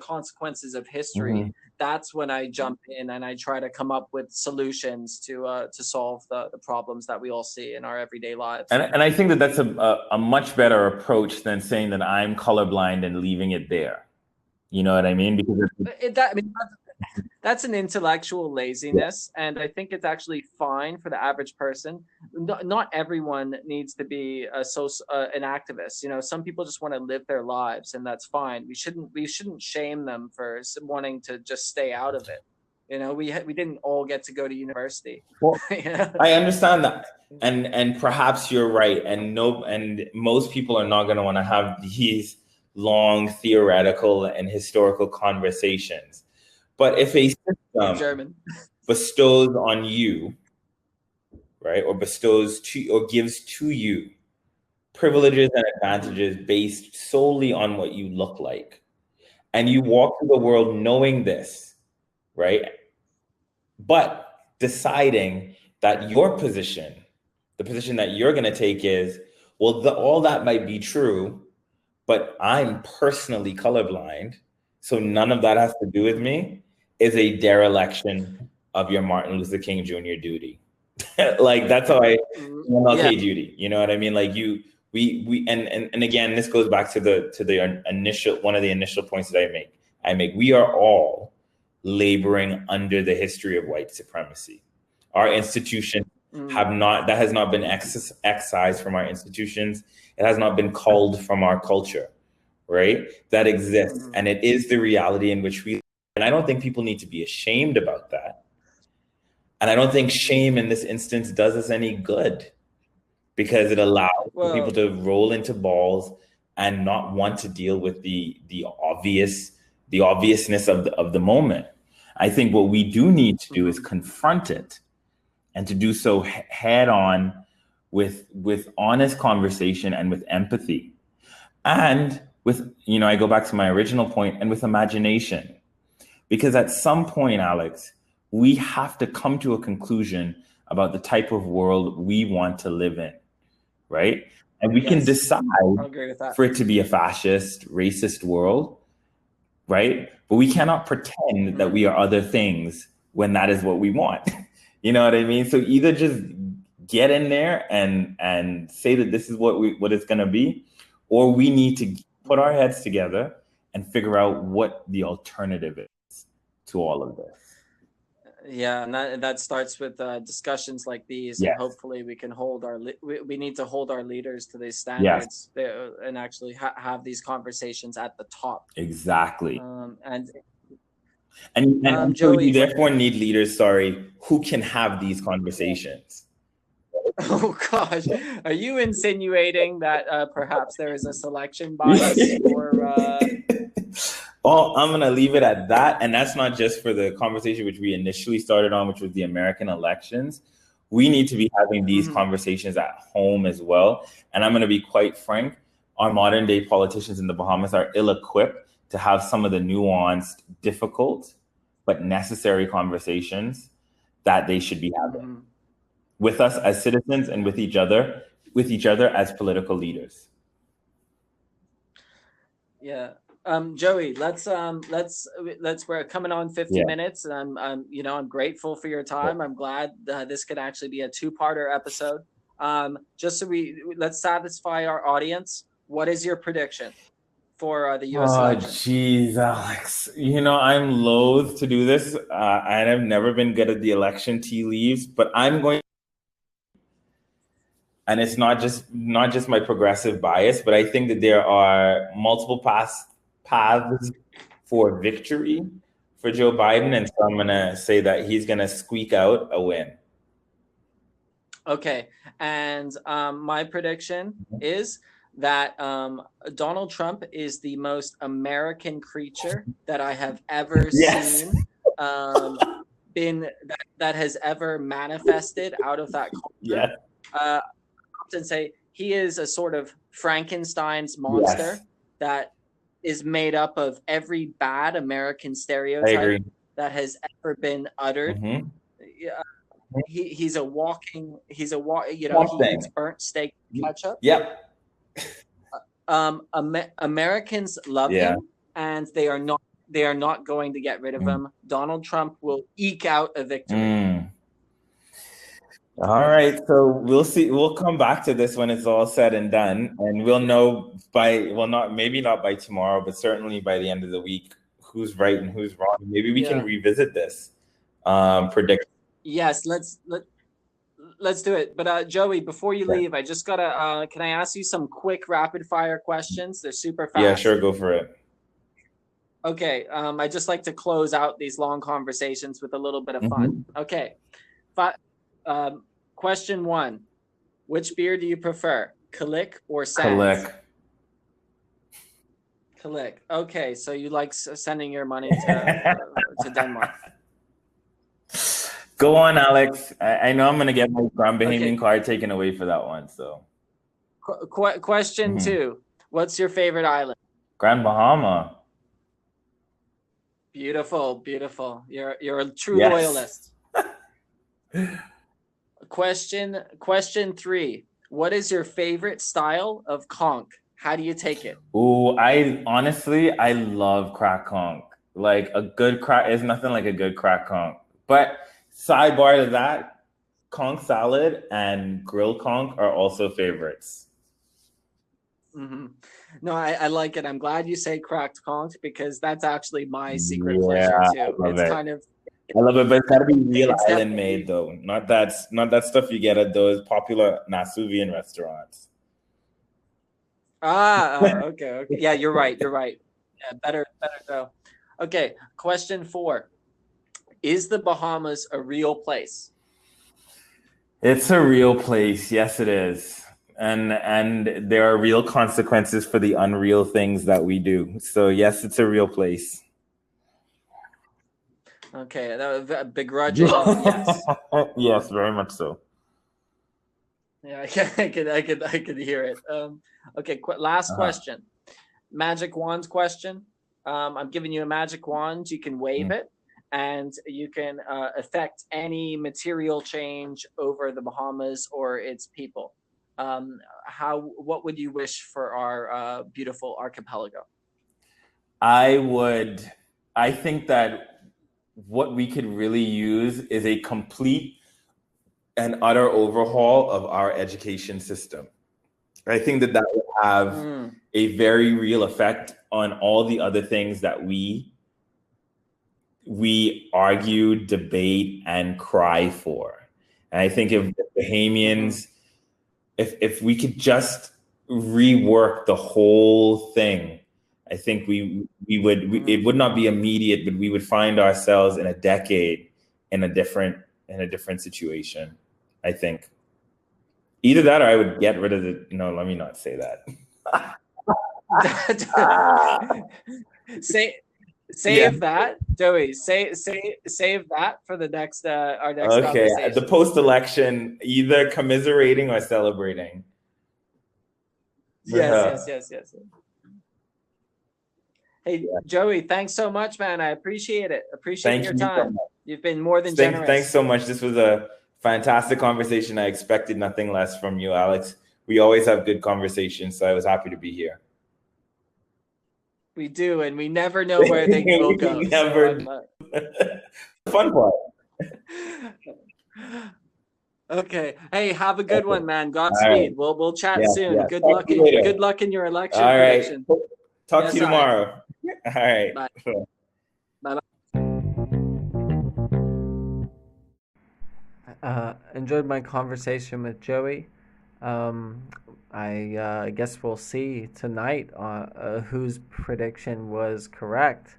consequences of history, that's when I jump in and I try to come up with solutions to solve the problems that we all see in our everyday lives. And I think that's a much better approach than saying that I'm colorblind and leaving it there. You know what I mean? Because that's an intellectual laziness, and I think it's actually fine for the average person. Not everyone needs to be an activist. Some people just want to live their lives, and that's fine. We shouldn't shame them for wanting to just stay out of it. We didn't all get to go to university. Well, I understand that, and perhaps you're right, and most people are not going to want to have these long theoretical and historical conversations. But if a system bestows on you, right, or bestows to or gives to you privileges and advantages based solely on what you look like. And you walk through the world knowing this, right? But deciding that your position, the position that you're going to take is, well, all that might be true, but I'm personally colorblind, so none of that has to do with me, is a dereliction of your Martin Luther King Jr. duty. Like, that's how I MLK duty. You know what I mean? Like, and again, this goes back to the initial, one of the initial points that I make. We are all laboring under the history of white supremacy. Our institutions that has not been excised from our institutions. It has not been culled from our culture, right? That exists. And it is the reality in which we live. And I don't think people need to be ashamed about that. And I don't think shame in this instance does us any good, because it allows people to roll into balls and not want to deal with the obviousness of the moment. I think what we do need to do is confront it, and to do so head on with honest conversation and with empathy, and with, I go back to my original point, and with imagination. Because at some point, Alex, we have to come to a conclusion about the type of world we want to live in, right? And we can decide for it to be a fascist, racist world, right? But we cannot pretend that we are other things when that is what we want. You know what I mean? So either just get in there and say that this is what it's going to be, or we need to put our heads together and figure out what the alternative is to all of this. Yeah, and that starts with discussions like these, and hopefully we can hold we need to hold our leaders to these standards, and actually have these conversations at the top. Exactly. And Joey, you therefore need leaders, who can have these conversations. Oh gosh, are you insinuating that perhaps there is a selection bias for? Well, I'm going to leave it at that. And that's not just for the conversation which we initially started on, which was the American elections. We need to be having these conversations at home as well. And I'm going to be quite frank, our modern day politicians in the Bahamas are ill-equipped to have some of the nuanced, difficult, but necessary conversations that they should be having with us as citizens, and with each other as political leaders. Yeah. Joey, let's we're coming on 50 minutes, and I'm grateful for your time. I'm glad this could actually be a two-parter episode. Just so let's satisfy our audience. What is your prediction for the U.S. election? Geez, Alex. I'm loath to do this. And I've never been good at the election tea leaves, but I'm going. And it's not just my progressive bias, but I think that there are multiple paths for victory for Joe Biden, and so I'm going to say that he's going to squeak out a win. Okay, and my prediction is that Donald Trump is the most American creature that I have ever seen, that has ever manifested out of that culture. I often say he is a sort of Frankenstein's monster that is made up of every bad American stereotype that has ever been uttered. He's a walking, he eats burnt steak ketchup. Americans love him, and they are not going to get rid of him. Donald Trump will eke out a victory. All right, so we'll see. We'll come back to this when it's all said and done, and we'll know maybe not by tomorrow, but certainly by the end of the week, who's right and who's wrong. Maybe we can revisit this prediction. Yes, let's do it. But Joey, before you leave, I just gotta. Can I ask you some quick rapid fire questions? They're super fast. Yeah, sure, go for it. Okay, I just like to close out these long conversations with a little bit of fun. Okay, question 1: which beer do you prefer, Kalik or Sands? Kalik. Okay, so you like sending your money to Denmark. Go on, Alex. I know I'm going to get my Grand Bahamian card taken away for that one. So Question Mhm. two. What's your favorite island? Grand Bahama. Beautiful, beautiful. You're a true Yes. loyalist. Question three. What is your favorite style of conch? How do you take it? Ooh, I love crack conch. Like a good crack is nothing like a good crack conch. But sidebar to that, conch salad and grilled conch are also favorites. Hmm. No, I like it. I'm glad you say cracked conch because that's actually my secret Yeah, pleasure I too. love It's it. kind of I love it, but it's gotta be real it's island made definitely though. Not that stuff you get at those popular Nasuvian restaurants. okay, okay. Yeah, you're right. You're right. Yeah, better go. Okay, question four. Is the Bahamas a real place? It's a real place, yes it is. And there are real consequences for the unreal things that we do. So yes, it's a real place. Okay, that was a begrudging yes. Yes, very much so. Yeah, I could hear it. Okay, last Uh-huh. question. Magic wand question. I'm giving you a magic wand. You can wave Mm. it, and you can affect any material change over the Bahamas or its people. What would you wish for our beautiful archipelago? I would I think that what we could really use is a complete and utter overhaul of our education system. I think that that would have Mm, a very real effect on all the other things that we argue, debate, and cry for. And I think if the hmm Bahamians, if we could just rework the whole thing, I think it hmm would not be immediate, but we would find ourselves in a decade in a different situation. I think either that or I would get rid of the. No, let me not say that. Say Yeah. save that, Joey. Save that for the next our next Okay. The conversation. post-election, either commiserating or celebrating. Yes, Uh, yes, yes, yes. Hey, Joey, thanks so much, man. I appreciate it. Appreciate Thank your you so time. much. You've been more than Thanks generous. so much. This was a fantastic conversation. I expected nothing less from you, Alex. We always have good conversations, so I was happy to be here. We do, and we never know where they will go. We So never I'm fun part. okay. Hey, have a good Okay. one, man. All right. Godspeed. We'll chat Yeah, soon. yeah. Talk to you later. Good luck in your election All right. prediction. Talk to you Yes, I. tomorrow. All right. Bye. Bye. Enjoyed my conversation with Joey. Um, I guess we'll see tonight whose prediction was correct.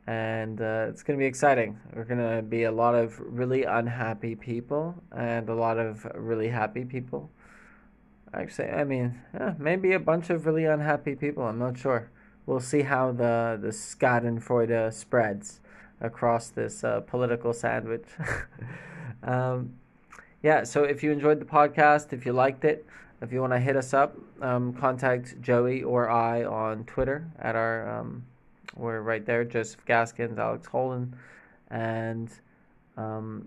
And it's going to be exciting. We're going to be a lot of really unhappy people and a lot of really happy people. Actually, I mean, maybe a bunch of really unhappy people. I'm not sure. We'll see how the Schadenfreude spreads across this political sandwich. um, yeah, so if you enjoyed the podcast, if you liked it, if you want to hit us up, contact Joey or I on Twitter at our we're right there, Joseph Gaskins, Alex Holden. And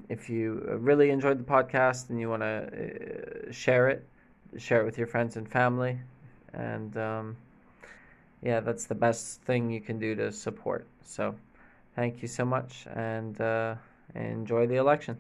if you really enjoyed the podcast and you want to share it with your friends and family. And yeah, that's the best thing you can do to support. So thank you so much and enjoy the election.